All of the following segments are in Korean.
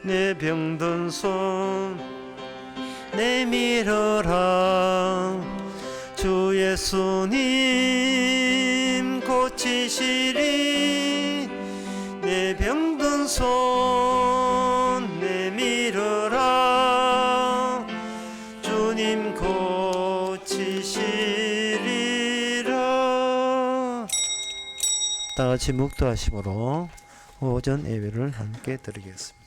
내 병든 손 내밀어라. 주 예수님 고치시리. 내 병든 손 내밀어라. 주님 고치시리라. 다같이 묵도하심으로 오전 예배를 함께 드리겠습니다.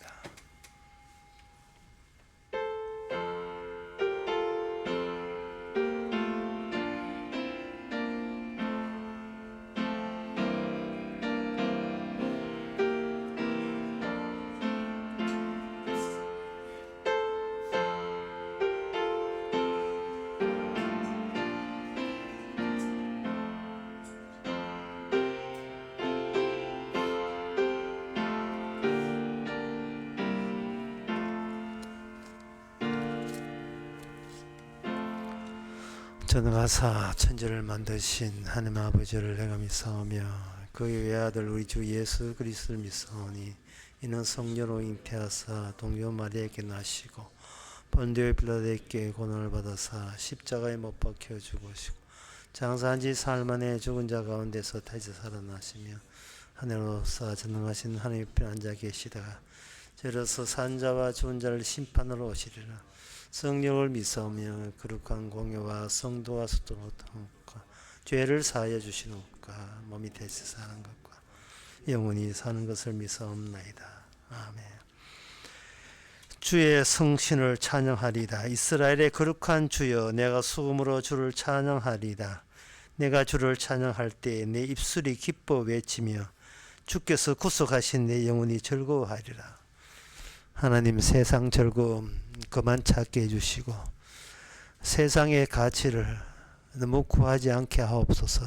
전능하사 천지를 만드신 하나님 아버지를 내가 믿사오며 그의 외아들 우리 주 예수 그리스도를 믿사오니 이는 성령으로 잉태하사 동요 마리아에게 나시고 본디오 빌라도에게 고난을 받아사 십자가에 못 박혀 죽으시고 장사한 지 사흘 만에 죽은 자 가운데서 다시 살아나시며 하늘로서 전능하신 하나님 옆에 앉아 계시다가 저로서 산 자와 죽은 자를 심판으로 오시리라. 성령을 믿사오며 거룩한 공예와 성도와 수도로과 죄를 사하여 주시는 것과 몸이 대체 사는 것과 영원히 사는 것을 믿사옵나이다. 아멘. 주의 성신을 찬양하리다. 이스라엘의 거룩한 주여, 내가 수금으로 주를 찬양하리다. 내가 주를 찬양할 때 내 입술이 기뻐 외치며 주께서 구속하신 내 영혼이 즐거워하리라. 하나님, 세상 즐거움 그만 찾게 해주시고 세상의 가치를 너무 구하지 않게 하옵소서.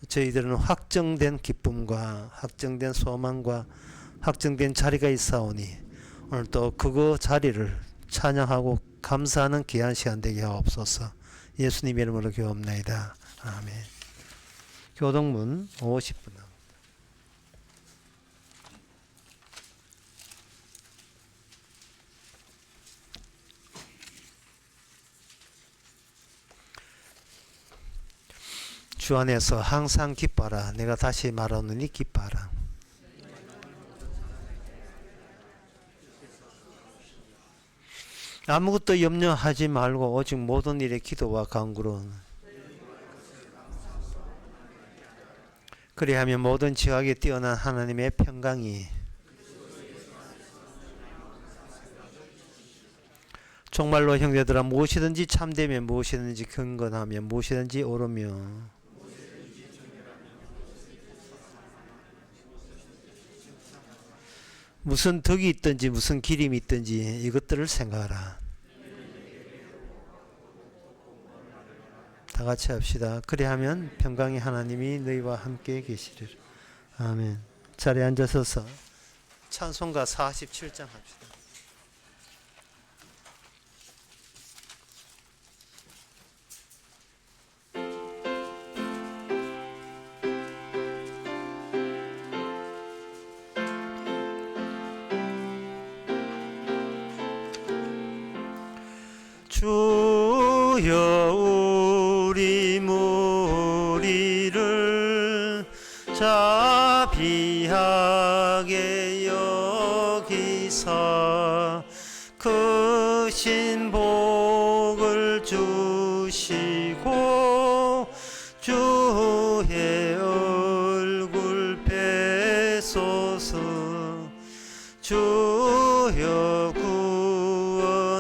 저희들은 확정된 기쁨과 확정된 소망과 확정된 자리가 있사오니 오늘 또 그거 자리를 찬양하고 감사하는 귀한 시간 되게 하옵소서. 예수님 이름으로 기도합나이다. 아멘. 교동문 50분. 주 안에서 항상 기뻐라. 내가 다시 말하노니 기뻐라. 아무것도 염려하지 말고 오직 모든 일에 기도와 간구로 그리하면 모든 지각에 뛰어난 하나님의 평강이 정말로 형제들아, 무엇이든지 참되며 무엇이든지 경건하며 무엇이든지 옳으며 무슨 덕이 있든지 무슨 기림이 있든지 이것들을 생각하라. 다 같이 합시다. 그리하면 평강의 하나님이 너희와 함께 계시리라. 아멘. 자리에 앉아서서 찬송가 47장 합시다. 주여 우리 무리를 자비하게 여기사 크신 복을 주시고 주의 얼굴 뵈소서. 주여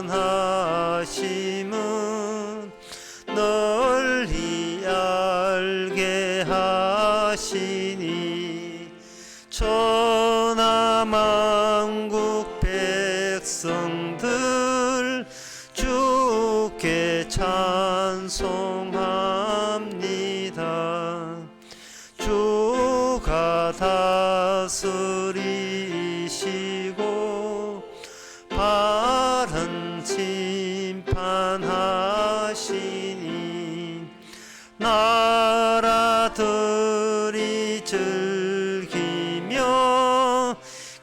구원하심은 널리 알게 하시니 천하만국 백성들 주께 찬송합니다. 주가 다스리시고 바른 심판하시니 나라들이 즐기며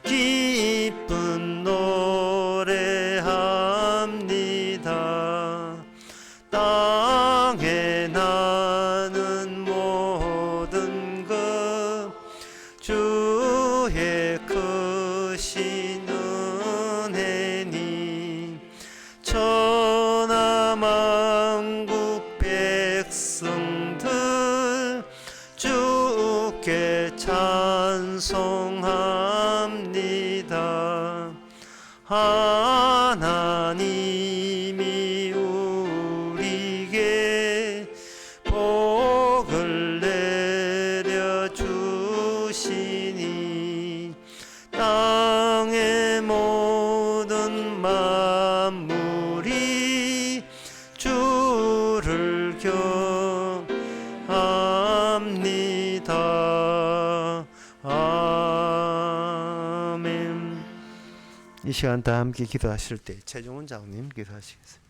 기쁜 노래 하나님이 우리에게 복을 내려주시니 땅의 모든 만물이 주를 경합니다. 아멘. 이 시간 다 함께 기도하실 때 최종훈 장로님 기도하시겠습니다.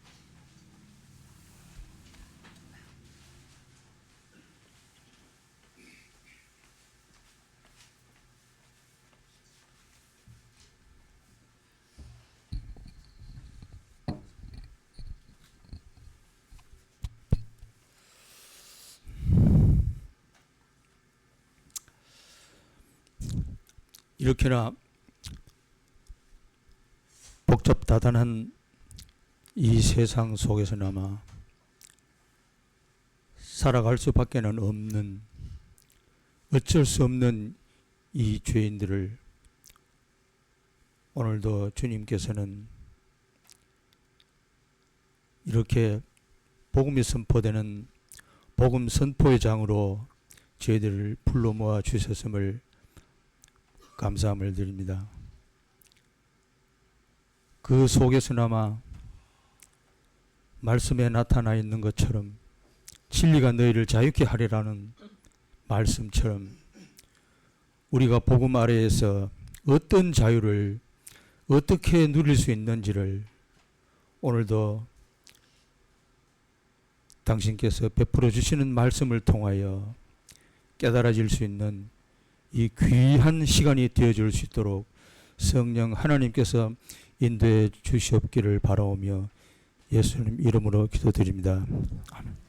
이렇게나 복잡다단한 이 세상 속에서나마 살아갈 수밖에는 없는, 어쩔 수 없는 이 죄인들을 오늘도 주님께서는 이렇게 복음이 선포되는 복음 선포의 장으로 저희들을 불러 모아 주셨음을 감사함을 드립니다. 그 속에서나마 말씀에 나타나 있는 것처럼 진리가 너희를 자유케 하리라는 말씀처럼 우리가 복음 아래에서 어떤 자유를 어떻게 누릴 수 있는지를 오늘도 당신께서 베풀어 주시는 말씀을 통하여 깨달아질 수 있는 이 귀한 시간이 되어줄 수 있도록 성령 하나님께서 인도해 주시옵기를 바라오며 예수님 이름으로 기도드립니다. 아멘.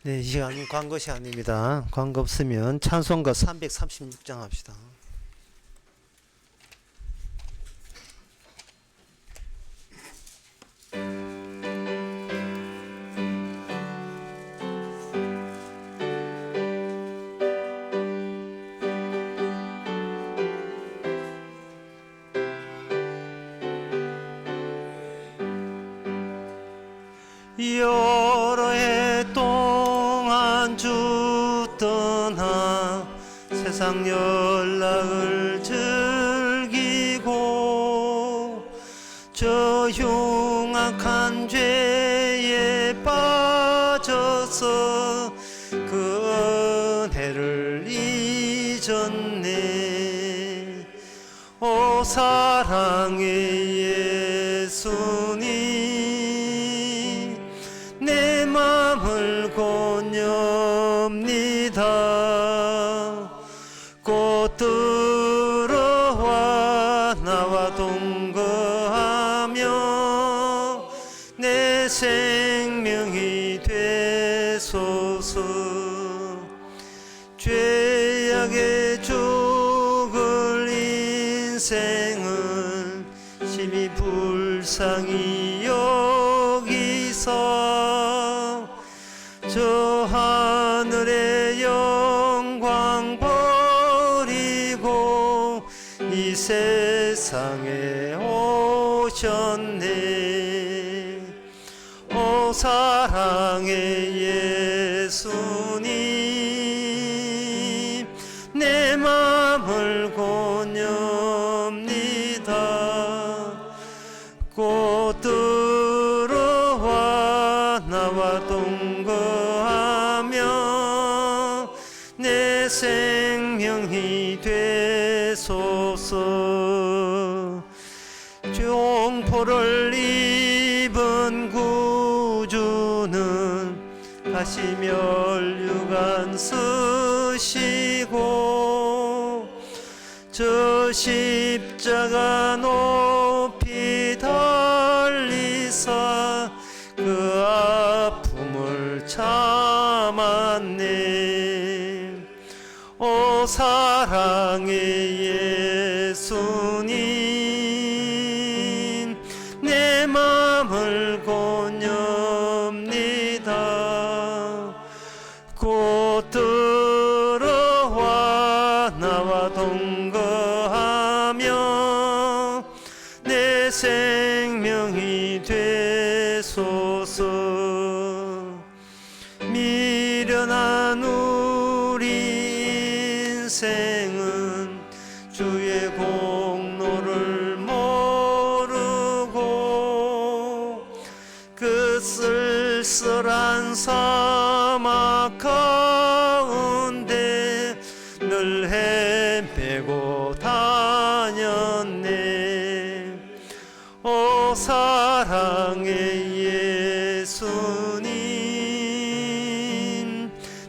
네, 이 시간은 광고 시간입니다. 광고 없으면 찬송가 336장 합시다. 여러 해 동안 주 떠나 세상 연락을 즐기고 저 흉악한 죄에 빠져서 그 은혜를 잊었네. 오 사랑의 예수님, 내 맘을 권유합니다. 곧 들어와 나와 동거하며 내 생명이 되소서. 죄악에 죽을 인생을 심히 불쌍히 여기서 저 하늘의 영광 버리고 이 세상에 오셨네. 오 사랑의 예수님, 내 맘을 권유합니다. 곧 들어와 나와 동거하며 내 생명이 되소서. 종포를 입은 구주는 다시 멸류관 쓰시고 저 십자가 십자가 높이 달리사 그 아픔을 참았네. 오 사랑의 예수님 내 맘을 권유합니다. 곧 들어와 나와 동거하며 내 생명이 되소서. 미련한 우리 인생은 주의 공로를 모르고 그 쓸쓸한 사막 가운데 늘 헤매고 다녔네. 오 사랑의 예수님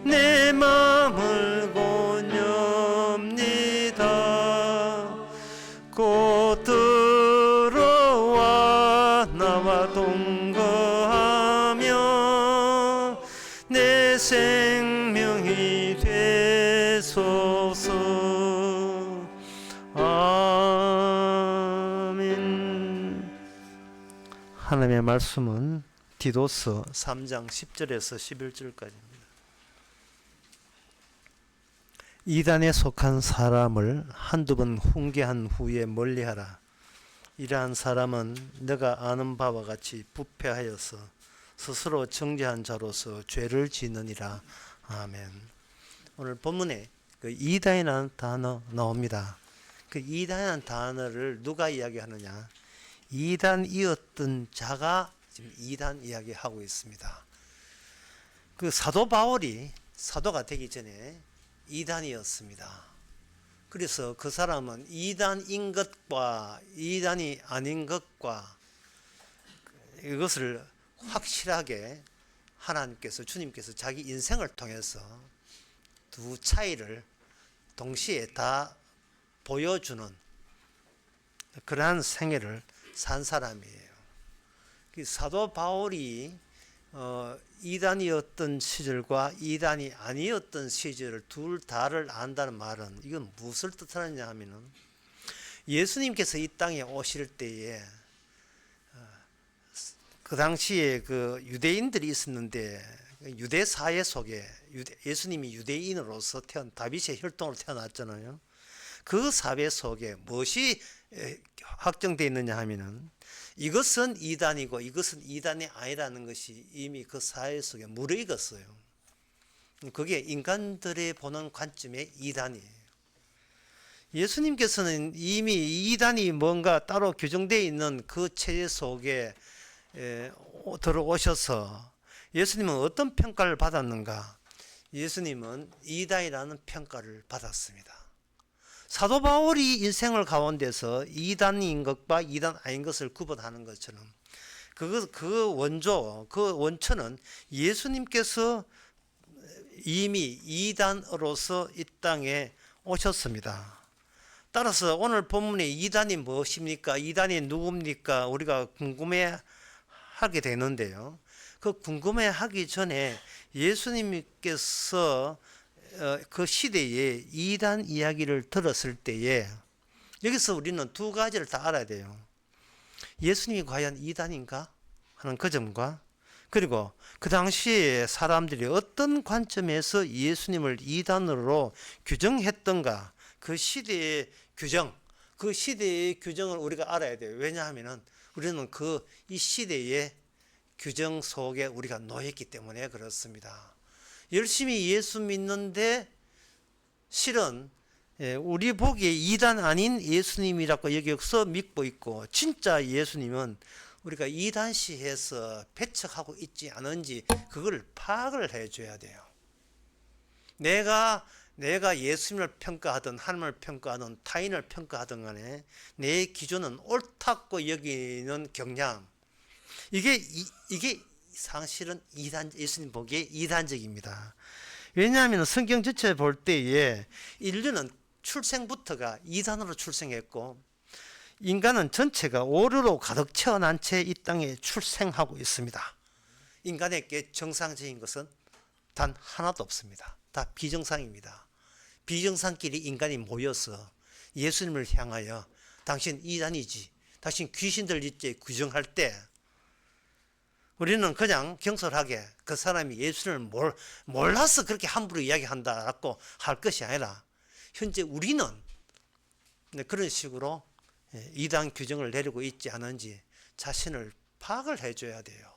내 맘을 권유합니다. 곧 들어와 나와 동거하며 내 생명이 되소서. 아멘. 하나님의 말씀은 디도서 3장 10절에서 11절까지입니다. 이단에 속한 사람을 한두 번 훈계한 후에 멀리하라. 이러한 사람은 너가 아는 바와 같이 부패하여서 스스로 정죄한 자로서 죄를 지느니라. 아멘. 오늘 본문에 그 이단이라는 단어 나옵니다. 그 이단이라는 단어를 누가 이야기하느냐? 이단이었던 자가 지금 이단 이야기하고 있습니다. 그 사도 바울이 사도가 되기 전에 이단이었습니다. 그래서 그 사람은 이단인 것과 이단이 아닌 것과 이것을 확실하게 하나님께서 주님께서 자기 인생을 통해서 두 차이를 동시에 다 보여주는 그러한 생애를 산 사람이에요. 사도 바울이 이단이었던 시절과 이단이 아니었던 시절을 둘 다를 안다는 말은 이건 무엇을 뜻하느냐 하면은 예수님께서 이 땅에 오실 때에 그 당시에 그 유대인들이 있었는데 유대 사회 속에 예수님이 유대인으로서 다윗의 혈통으로 태어났잖아요. 그 사회 속에 무엇이 확정되어 있느냐 하면은 이것은 이단이고 이것은 이단이 아니라는 것이 이미 그 사회 속에 무르익었어요. 그게 인간들의 보는 관점의 이단이에요. 예수님께서는 이미 이단이 뭔가 따로 규정되어 있는 그 체제 속에 들어오셔서 예수님은 어떤 평가를 받았는가? 예수님은 이단이라는 평가를 받았습니다. 사도 바울이 인생을 가운데서 이단인 것과 이단 아닌 것을 구분하는 것처럼 그 원천은 예수님께서 이미 이단으로서 이 땅에 오셨습니다. 따라서 오늘 본문의 이단이 무엇입니까? 이단이 누굽니까? 우리가 궁금해하게 되는데요. 그 궁금해하기 전에 예수님께서 그 시대에 이단 이야기를 들었을 때에 여기서 우리는 두 가지를 다 알아야 돼요. 예수님이 과연 이단인가 하는 그 점과 그리고 그 당시에 사람들이 어떤 관점에서 예수님을 이단으로 규정했던가 그 시대의 규정, 그 시대의 규정을 우리가 알아야 돼요. 왜냐하면 우리는 이 시대의 규정 속에 우리가 놓였기 때문에 그렇습니다. 열심히 예수 믿는데 실은 우리 보기에 이단 아닌 예수님이라고 여기서 믿고 있고 진짜 예수님은 우리가 이단시해서 배척하고 있지 않은지 그걸 파악을 해줘야 돼요. 내가 예수님을 평가하든 하나님을 평가하든 타인을 평가하든 간에 내 기준은 옳다고 여기는 경향 이게 사실은 예수님 보기에 이단적입니다. 왜냐하면 성경 전체 볼 때에 인류는 출생부터가 이단으로 출생했고 인간은 전체가 오류로 가득 채워난 채 이 땅에 출생하고 있습니다. 인간에게 정상적인 것은 단 하나도 없습니다. 다 비정상입니다. 비정상끼리 인간이 모여서 예수님을 향하여 당신 이단이지, 당신 귀신 들리지 규정할 때 우리는 그냥 경솔하게 그 사람이 예수님을 몰라서 그렇게 함부로 이야기한다라고 할 것이 아니라 현재 우리는 그런 식으로 이단 규정을 내리고 있지 않은지 자신을 파악을 해줘야 돼요.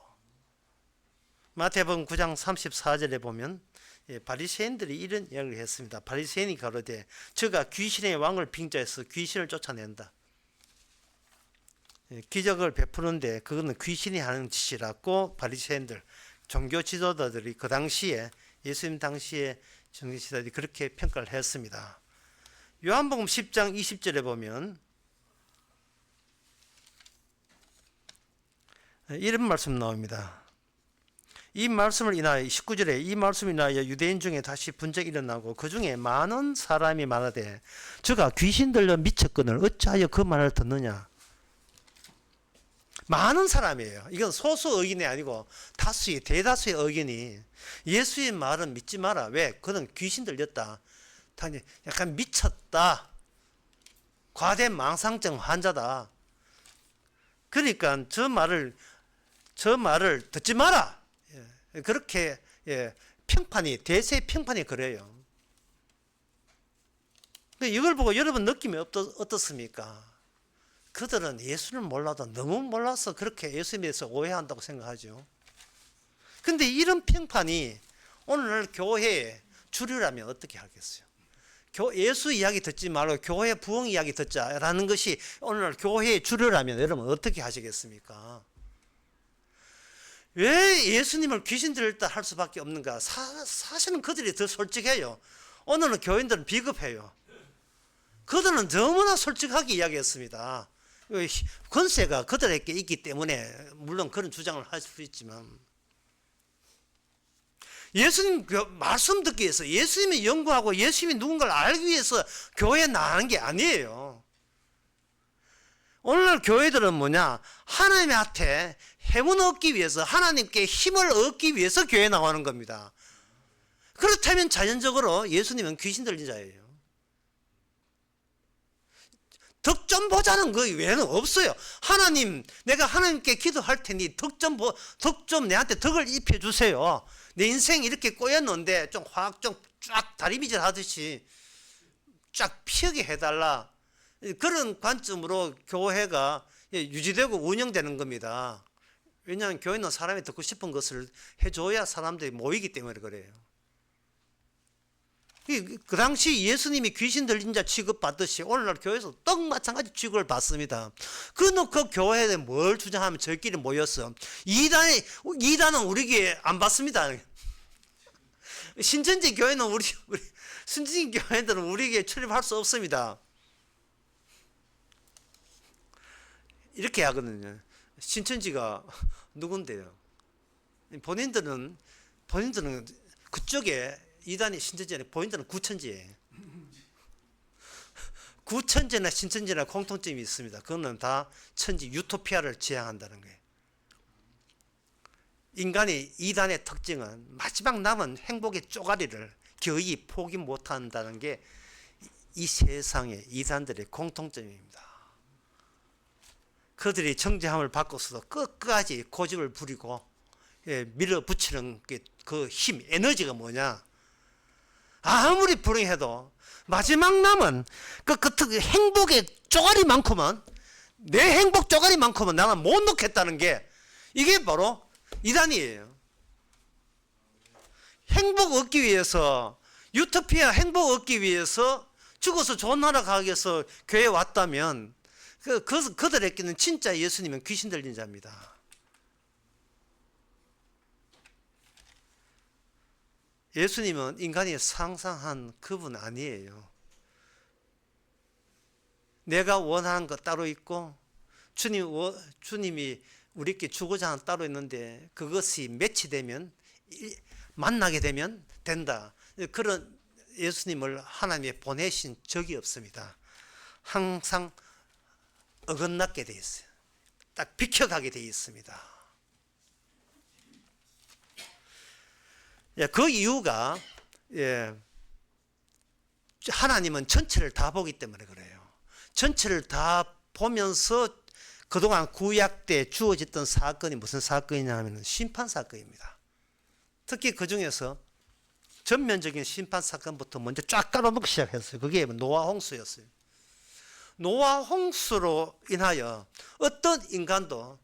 마태복음 9장 34절에 보면 바리새인들이 이런 이야기를 했습니다. 바리새인이 가로되 저가 귀신의 왕을 빙자해서 귀신을 쫓아낸다. 기적을 베푸는데 그거는 귀신이 하는 짓이라고 바리새인들, 종교 지도자들이 그 당시에 예수님 당시에 종교 지도자들이 그렇게 평가를 했습니다. 요한복음 10장 20절에 보면 이런 말씀 나옵니다. 이 말씀을 인하여 19절에 이 말씀을 인하여 유대인 중에 다시 분쟁이 일어나고 그 중에 많은 사람이 말하되 저가 귀신 들려 미쳤거늘 어찌하여 그 말을 듣느냐. 많은 사람이에요. 이건 소수 의견이 아니고 다수의 대다수의 의견이 예수의 말은 믿지 마라. 왜? 그는 귀신 들렸다. 약간 미쳤다. 과대 망상증 환자다. 그러니까 저 말을 듣지 마라. 그렇게 평판이 대세 평판이 그래요. 이걸 보고 여러분 느낌이 어떻습니까? 그들은 예수를 몰라도 너무 몰라서 그렇게 예수님에 대해서 오해한다고 생각하죠. 근데 이런 평판이 오늘날 교회에 주류라면 어떻게 하겠어요? 예수 이야기 듣지 말고 교회 부흥 이야기 듣자라는 것이 오늘날 교회의 주류라면 여러분 어떻게 하시겠습니까? 왜 예수님을 귀신 들렸다 할 수밖에 없는가? 사실은 그들이 더 솔직해요. 오늘은 교인들은 비겁해요. 그들은 너무나 솔직하게 이야기했습니다. 권세가 그들에게 있기 때문에 물론 그런 주장을 할 수 있지만 예수님 말씀 듣기 위해서 예수님을 연구하고 예수님이 누군가를 알기 위해서 교회에 나가는 게 아니에요. 오늘날 교회들은 뭐냐? 하나님한테 행운 얻기 위해서 하나님께 힘을 얻기 위해서 교회에 나오는 겁니다. 그렇다면 자연적으로 예수님은 귀신 들린 자예요. 덕 좀 보자는 거 외에는 없어요. 하나님, 내가 하나님께 기도할 테니 덕 좀 내한테 덕을 입혀주세요. 내 인생 이렇게 꼬였는데 좀 확 좀 쫙 다리미질 하듯이 쫙 피하게 해달라. 그런 관점으로 교회가 유지되고 운영되는 겁니다. 왜냐하면 교회는 사람이 듣고 싶은 것을 해줘야 사람들이 모이기 때문에 그래요. 그 당시 예수님이 귀신 들린 자 취급받듯이 오늘날 교회에서 똑 마찬가지 취급을 받습니다. 그놓고 교회에 뭘 주장하면 저희끼리 모여서 이단은 우리에게 안 받습니다. 신천지 교회는 신천지 교회들은 우리에게 출입할 수 없습니다. 이렇게 하거든요. 신천지가 누군데요? 본인들은 그쪽에 이단이 신천지 아니고 본인들은 구천지예요. 구천지나 신천지나 공통점이 있습니다. 그거는 다 천지 유토피아를 지향한다는 거예요. 인간의 이단의 특징은 마지막 남은 행복의 쪼가리를 거의 포기 못한다는 게 이 세상의 이단들의 공통점입니다. 그들이 정죄함을 받고서도 끝까지 고집을 부리고 밀어붙이는 그 힘, 에너지가 뭐냐? 아무리 불행해도 마지막 남은 그 행복의 쪼가리만큼은 내 행복 쪼가리만큼은 나는 못 놓겠다는 게 이게 바로 이단이에요. 행복 얻기 위해서 유토피아 행복 얻기 위해서 죽어서 좋은 나라 가기 위해서 교회에 왔다면 그들에게는 진짜 예수님은 귀신 들린 자입니다. 예수님은 인간이 상상한 그분 아니에요. 내가 원하는 것 따로 있고 주님이 우리께 주고자 하는 따로 있는데 그것이 매치되면 만나게 되면 된다. 그런 예수님을 하나님이 보내신 적이 없습니다. 항상 어긋나게 돼 있어요. 딱 비켜가게 돼 있습니다. 예, 그 이유가 하나님은 전체를 다 보기 때문에 그래요. 전체를 다 보면서 그동안 구약 때 주어졌던 사건이 무슨 사건이냐 하면 심판 사건입니다. 특히 그 중에서 전면적인 심판 사건부터 먼저 쫙 깔아놓기 시작했어요. 그게 노아 홍수였어요. 노아 홍수로 인하여 어떤 인간도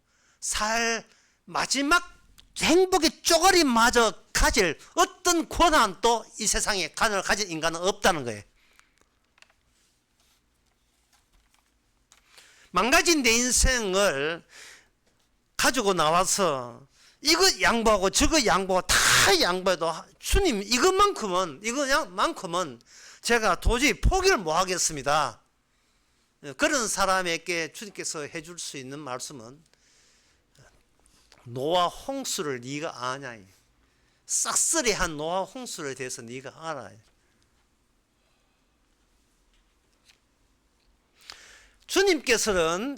마지막 행복의 쪼가리마저 가질 어떤 권한도 이 세상에 가진 인간은 없다는 거예요. 망가진 내 인생을 가지고 나와서 이거 양보하고 저거 양보하고 다 양보해도 주님 이것만큼은 제가 도저히 포기를 못 하겠습니다. 그런 사람에게 주님께서 해줄 수 있는 말씀은 노아 홍수를 네가 아냐. 싹쓸이한 노아 홍수에 대해서 네가 알아. 주님께서는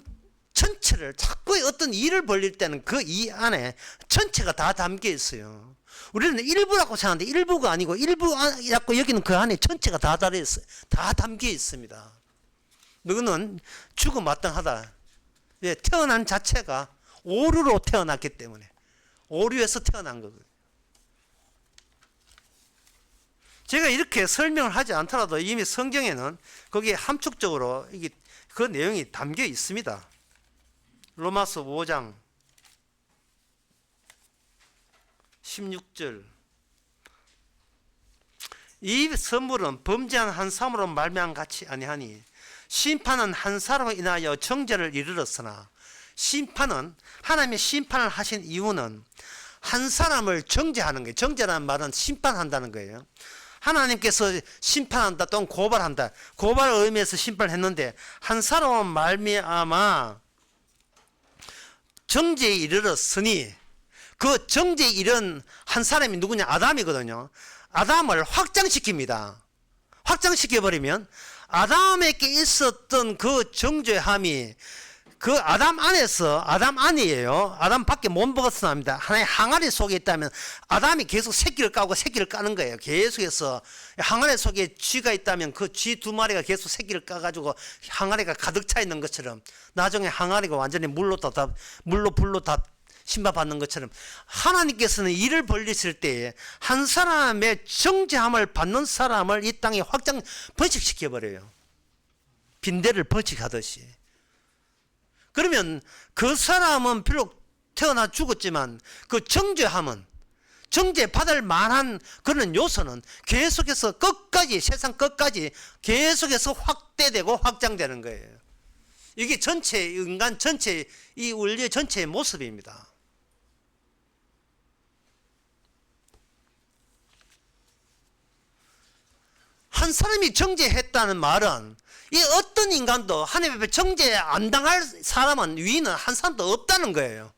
전체를 자꾸 어떤 일을 벌릴 때는 그 이 안에 전체가 다 담겨 있어요. 우리는 일부라고 생각하는데 일부가 아니고 일부라고 여기는 그 안에 전체가 다 담겨 있습니다. 너는 죽어마땅하다. 태어난 자체가 오류로 태어났기 때문에 오류에서 태어난 거거든요. 제가 이렇게 설명을 하지 않더라도 이미 성경에는 거기에 함축적으로 그 내용이 담겨 있습니다. 로마서 5장 16절 이 선물은 범죄한 한 사람으로 말미암아 같이 아니하니 심판은 한 사람으로 인하여 정죄를 이르렀으나 심판은 하나님의 심판을 하신 이유는 한 사람을 정죄하는 거예요. 정죄라는 말은 심판한다는 거예요. 하나님께서 심판한다 또는 고발한다. 고발을 의미해서 심판을 했는데 한 사람으로 말미암아 정죄에 이르렀으니 그 정죄에 이른 한 사람이 누구냐? 아담이거든요. 아담을 확장시킵니다. 확장시켜버리면 아담에게 있었던 그 정죄함이 그 아담 안이에요. 아담 밖에 못 벗어납니다. 하나의 항아리 속에 있다면 아담이 계속 새끼를 까고 새끼를 까는 거예요. 계속해서 항아리 속에 쥐가 있다면 그 쥐 두 마리가 계속 새끼를 까가지고 항아리가 가득 차 있는 것처럼 나중에 항아리가 완전히 물로 불로 다 심판받는 것처럼 하나님께서는 일을 벌리실 때에 한 사람의 정죄함을 받는 사람을 이 땅에 번식시켜버려요. 빈대를 번식하듯이. 그러면 그 사람은 비록 태어나 죽었지만 그 정죄 받을 만한 그런 요소는 계속해서 세상 끝까지 계속해서 확대되고 확장되는 거예요. 이게 인간 전체, 이 원리 전체의 모습입니다. 한 사람이 정죄했다는 말은 이 어떤 인간도 하나님 앞에 정죄 안 당할 사람은 위인은 한 사람도 없다는 거예요.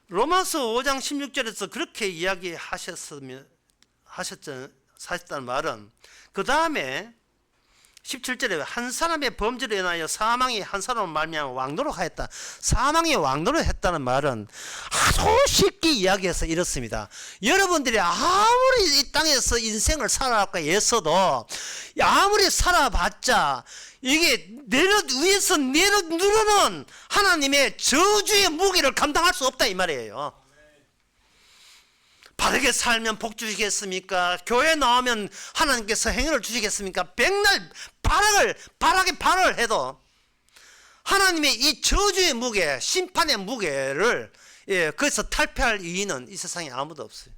로마서 5장 16절에서 그렇게 이야기하셨다는 말은 그 다음에 17절에 한 사람의 범죄로 인하여 사망이 한 사람을 말미암아 왕노릇 하였다. 사망이 왕노릇 했다는 말은 아주 쉽게 이야기해서 이렇습니다. 여러분들이 아무리 이 땅에서 인생을 살아왔고 애써도 아무리 살아봤자 이게 위에서 누르는 하나님의 저주의 무게를 감당할 수 없다 이 말이에요. 바르게 살면 복 주시겠습니까? 교회 나오면 하나님께서 행위를 주시겠습니까? 백날 바라게 발을 해도 하나님의 이 저주의 무게, 심판의 무게를 거기서 탈피할 이유는 이 세상에 아무도 없어요.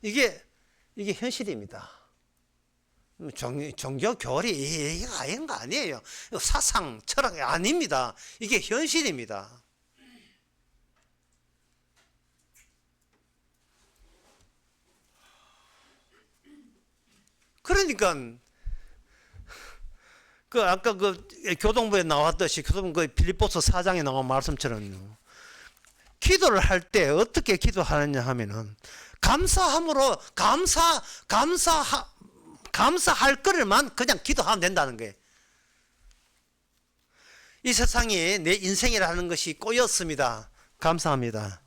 이게 현실입니다. 종교 교리 얘기가 아닌 거 아니에요. 사상, 철학이 아닙니다. 이게 현실입니다. 그러니까 아까 교동부에 나왔듯이 교동부 빌립보서 4장에 나온 말씀처럼 기도를 할 때 어떻게 기도하느냐 하면은 감사함으로 감사할 거를만 그냥 기도하면 된다는 거예요. 이 세상이 내 인생이라는 것이 꼬였습니다. 감사합니다.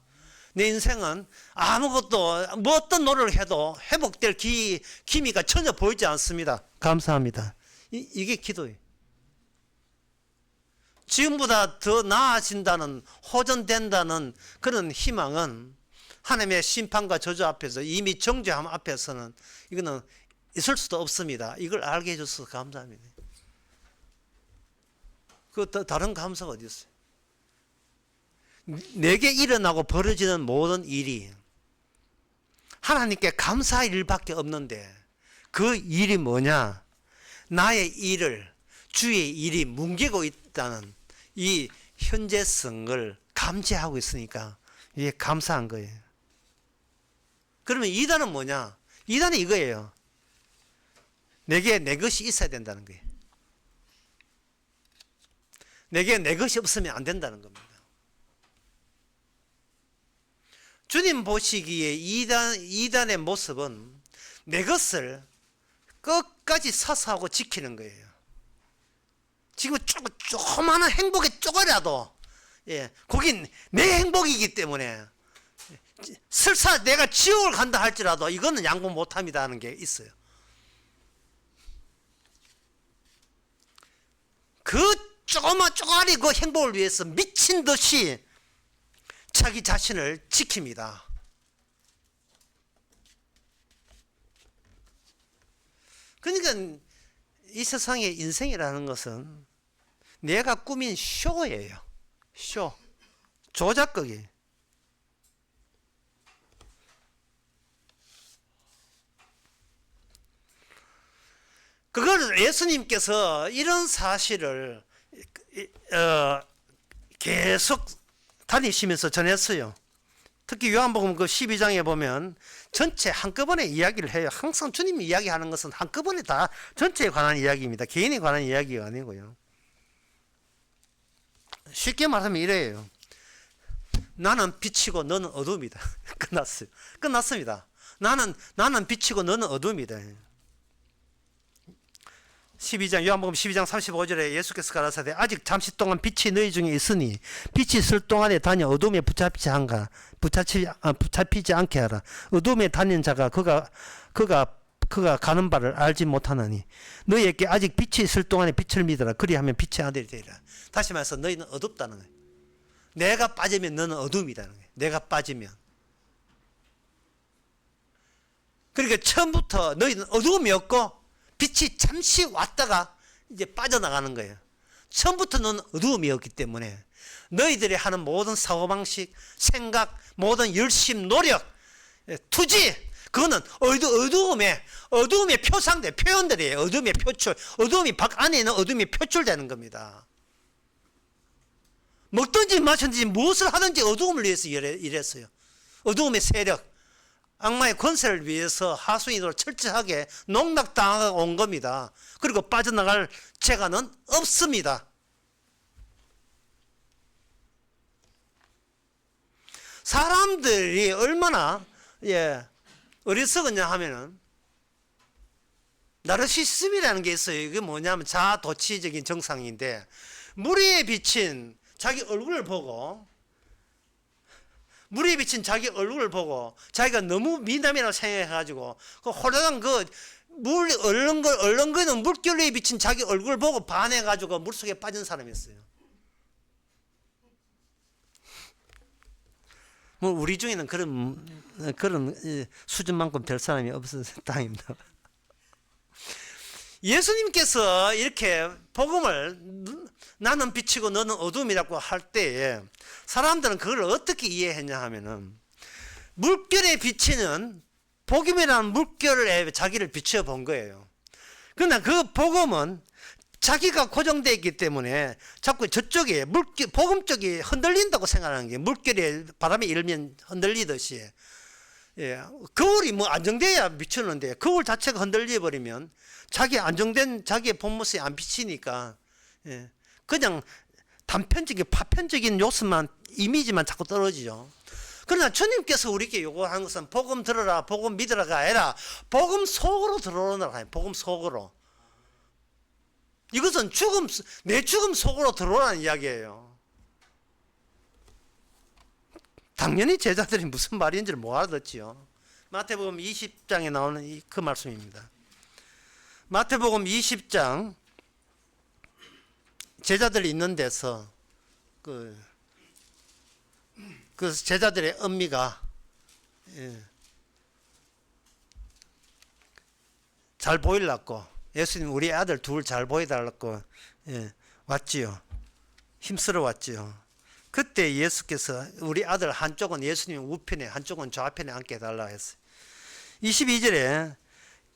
내 인생은 아무것도 뭐 어떤 노력을 해도 회복될 기미가 전혀 보이지 않습니다. 감사합니다. 이게 기도예요. 지금보다 더 나아진다는, 호전된다는 그런 희망은 하나님의 심판과 저주 앞에서, 이미 정죄함 앞에서는 이거는 있을 수도 없습니다. 이걸 알게 해줘서 감사합니다. 그 다른 감사가 어디 있어요? 내게 일어나고 벌어지는 모든 일이 하나님께 감사할 일밖에 없는데, 그 일이 뭐냐? 나의 일을, 주의 일이 뭉개고 있다는 이 현재성을 감지하고 있으니까 이게 감사한 거예요. 그러면 2단은 뭐냐? 2단은 이거예요. 내게 내 것이 있어야 된다는 거예요. 내게 내 것이 없으면 안 된다는 겁니다. 주님 보시기에 2단의 모습은 내 것을 끝까지 사수하고 지키는 거예요. 지금 조그마한 행복의 쪼가리라도, 거긴 내 행복이기 때문에, 설사 내가 지옥을 간다 할지라도 이거는 양보 못합니다 하는 게 있어요. 그 조그마 쪼가리 그 행복을 위해서 미친 듯이 자기 자신을 지킵니다. 그러니까 이 세상의 인생이라는 것은 내가 꾸민 쇼예요. 쇼. 조작극이에요. 그걸 예수님께서 이런 사실을 계속 다니시면서 전했어요. 특히 요한복음 그 12장에 보면 전체 한꺼번에 이야기를 해요. 항상 주님이 이야기하는 것은 한꺼번에 다 전체에 관한 이야기입니다. 개인에 관한 이야기가 아니고요. 쉽게 말하면 이래요. 나는 빛이고 너는 어둠이다. 끝났어요. 끝났습니다. 나는 빛이고 너는 어둠이다. 12장 요한복음 12장 35절에 예수께서 가라사대 아직 잠시 동안 빛이 너희 중에 있으니 빛이 있을 동안에 다녀 어둠에 붙잡히지 않게 하라. 어둠에 다니는 자가 그가 가는 바를 알지 못하느니 너희에게 아직 빛이 있을 동안에 빛을 믿어라. 그리하면 빛의 아들이 되리라. 다시 말해서 너희는 어둡다는 거예요. 내가 빠지면 너는 어둠이라는 거예요. 내가 빠지면. 그러니까 처음부터 너희는 어두움이었고 빛이 잠시 왔다가 이제 빠져나가는 거예요. 처음부터 너는 어두움이었기 때문에 너희들이 하는 모든 사고방식, 생각, 모든 열심, 노력, 투지, 그거는 어두움의 표현들이에요. 어두움의 표출. 어두움이 밖 안에 있는 어두움이 표출되는 겁니다. 먹든지 마셨든지 무엇을 하든지 어두움을 위해서 일했어요. 어두움의 세력, 악마의 권세를 위해서 하수인으로 철저하게 농락당하고 온 겁니다. 그리고 빠져나갈 재간은 없습니다. 사람들이 얼마나 어리석었냐 하면은 나르시시즘이라는 게 있어요. 이게 뭐냐면 자아도취적인 정상인데 무리에 비친 자기 얼굴을 보고 자기가 너무 미남이라고 생각해가지고 그 홀라당 물 얼렁거리는 물결에 비친 자기 얼굴을 보고 반해가지고 물속에 빠진 사람이었어요. 뭐 우리 중에는 그런 수준만큼 될 사람이 없어서 다행입니다. 예수님께서 이렇게 복음을 나는 빛이고 너는 어둠이라고 할 때에 사람들은 그걸 어떻게 이해했냐 하면은 물결에 비치는 복음이라는 물결에 자기를 비춰 본 거예요. 그러나 그 복음은 자기가 고정되어 있기 때문에 자꾸 저쪽에 복음 쪽이 흔들린다고 생각하는 게 물결에 바람에 일면 흔들리듯이 거울이 뭐 안정돼야 비추는데 거울 자체가 흔들려 버리면 자기 안정된 자기의 본 모습이 안 비치니까 그냥 단편적인 파편적인 요소만 이미지만 자꾸 떨어지죠. 그러나 주님께서 우리에게 요구하는 것은 복음 들어라, 복음 믿으라가 아니라 복음 속으로 들어오느라. 복음 속으로. 이것은 내 죽음 속으로 들어오라는 이야기예요. 당연히 제자들이 무슨 말인지를 못 알아듣지요. 마태복음 20장에 나오는 그 말씀입니다. 마태복음 20장 제자들이 있는 데서 그 제자들의 엄미가 잘 보이려고 예수님 우리 아들 둘 잘 보여달라고 왔지요. 힘쓰러 왔지요. 그때 예수께서 우리 아들 한쪽은 예수님 우편에 한쪽은 좌편에 앉게 해달라 했어요. 22절에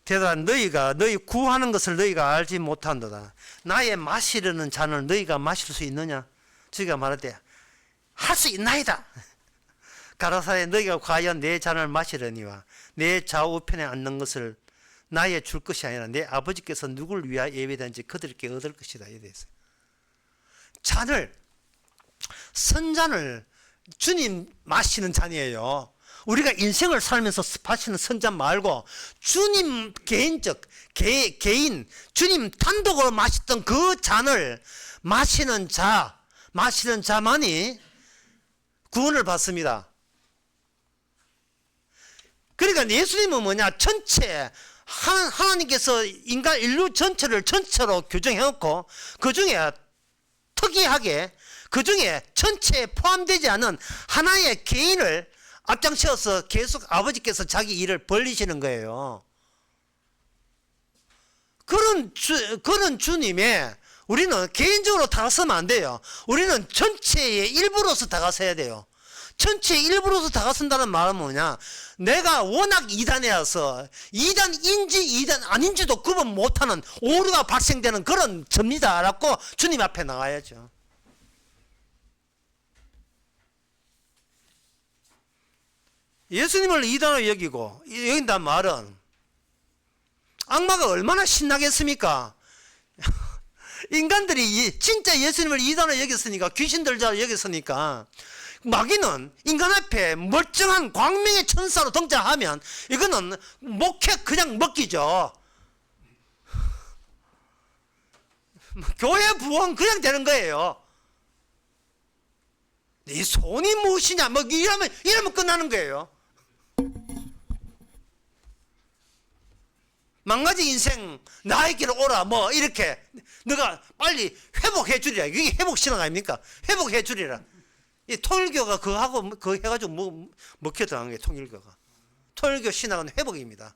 대답한 너희 구하는 것을 너희가 알지 못한도다. 나의 마시려는 잔을 너희가 마실 수 있느냐? 저희가 말할 할 수 있나이다. 가라사대 너희가 과연 내 잔을 마시려니와 내 좌우편에 앉는 것을 나의 줄 것이 아니라 내 아버지께서 누굴 위하여 예비된지 그들께 얻을 것이다. 이래 있어요. 잔을 선잔을 주님 마시는 잔이에요. 우리가 인생을 살면서 마시는 선잔 말고 주님 개인적 개인 주님 단독으로 마셨던 그 잔을 마시는 자만이 구원을 받습니다. 그러니까 예수님은 뭐냐? 전체 하나님께서 인류 전체를 전체로 규정해놓고 그 중에 특이하게 그 중에 전체에 포함되지 않은 하나의 개인을 앞장세워서 계속 아버지께서 자기 일을 벌리시는 거예요. 그런 주님의 우리는 개인적으로 다가서면 안 돼요. 우리는 전체의 일부로서 다가서야 돼요. 전체의 일부로서 다가선다는 말은 뭐냐? 내가 워낙 이단이라서 이단인지 이단 아닌지도 구분 못하는 오류가 발생되는 그런 접니다 라고 주님 앞에 나가야죠. 예수님을 이단으로 여긴다는 말은 악마가 얼마나 신나겠습니까? 인간들이 진짜 예수님을 이단으로 여겼으니까 귀신들 잘 여겼으니까 마귀는 인간 앞에 멀쩡한 광명의 천사로 등장하면 이거는 그냥 먹기죠. 교회 부흥 그냥 되는 거예요. 네 손이 무엇이냐 이러면 끝나는 거예요. 망가진 인생 나에게로 오라 이렇게 너가 빨리 회복해 주리라. 이게 회복 신앙 아닙니까? 회복해 주리라. 이 통일교가 그거 해가지고 먹혀 들어간 게 통일교가. 통일교 신앙은 회복입니다.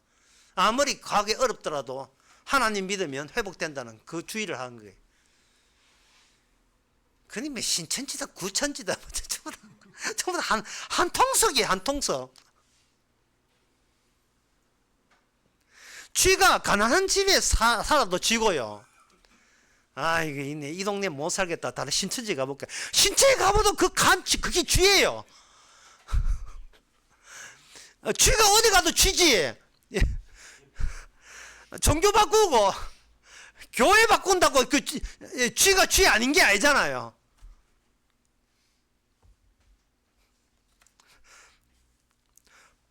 아무리 과거에 어렵더라도 하나님 믿으면 회복된다는 그 주의를 하는 거예요. 그니 신천지다 구천지다 전부 다 한 통속이에요. 한 통속. 쥐가 가난한 집에 살아도 쥐고요. 이거 있네. 이 동네 못 살겠다. 다른 신천지 가볼까. 신천지 가봐도 그게 쥐예요. 쥐가 어디 가도 쥐지. 종교 바꾸고 교회 바꾼다고 쥐가 쥐 아닌 게 아니잖아요.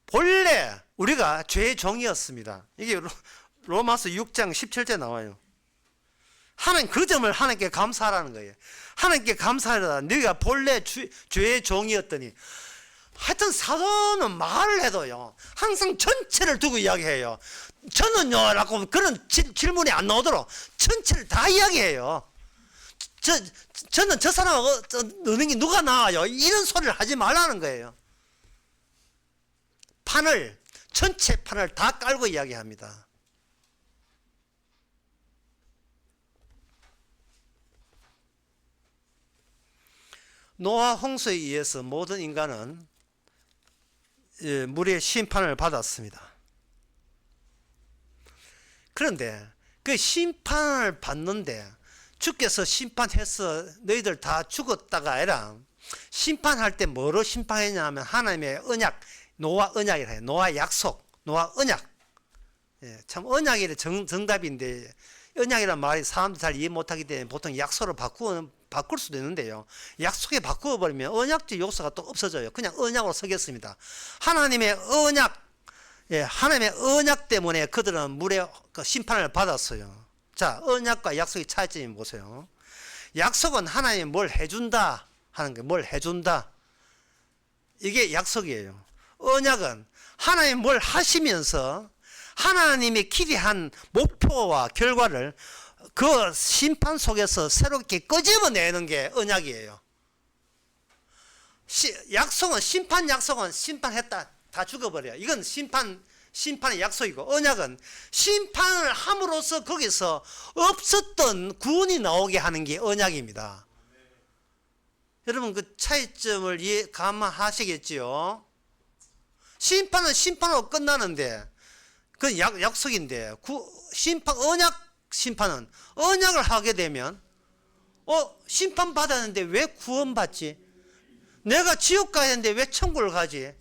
본래 우리가 죄의 종이었습니다. 이게 로마서 6장 17절 나와요. 하나님 그 점을 하나님께 감사하라는 거예요. 하나님께 감사하라. 너희가 본래 죄의 종이었더니 하여튼 사도는 말을 해도요 항상 전체를 두고 이야기해요. 저는요 라고 그런 질문이 안 나오도록 전체를 다 이야기해요. 저는 저 사람하고 노는 게 누가 나아요 이런 소리를 하지 말라는 거예요. 전체 판을 다 깔고 이야기합니다. 노아 홍수에 의해서 모든 인간은 물의 심판을 받았습니다. 그런데 그 심판을 받는데 주께서 심판해서 너희들 다 죽었다가 아니라 심판할 때 뭐로 심판했냐 하면 하나님의 언약, 노아 언약이라 해요. 노아 약속, 노아 언약. 예, 참 언약이 정답인데 언약이란 말이 사람들이 잘 이해 못하기 때문에 보통 약속을 바꿀 수도 있는데요. 약속에 바꾸어버리면 언약적 요소가 또 없어져요. 그냥 언약으로 서겠습니다. 하나님의 언약, 예, 하나님의 언약 때문에 그들은 물의 그 심판을 받았어요. 자, 언약과 약속의 차이점이 보세요. 약속은 하나님이 뭘 해준다 하는 게, 뭘 해준다. 이게 약속이에요. 언약은 하나님이 뭘 하시면서 하나님이 기대한 목표와 결과를 그 심판 속에서 새롭게 끄집어내는 게 언약이에요. 약속은, 심판 약속은 심판했다 다 죽어버려요. 이건 심판의 약속이고, 언약은 심판을 함으로써 거기서 없었던 구원이 나오게 하는 게 언약입니다. 여러분 그 차이점을 감안하시겠지요? 심판은 심판으로 끝나는데 그건 약속인데, 심판은 언약을 하게 되면 심판 받았는데 왜 구원받지? 내가 지옥 가야 하는데 왜 천국을 가지?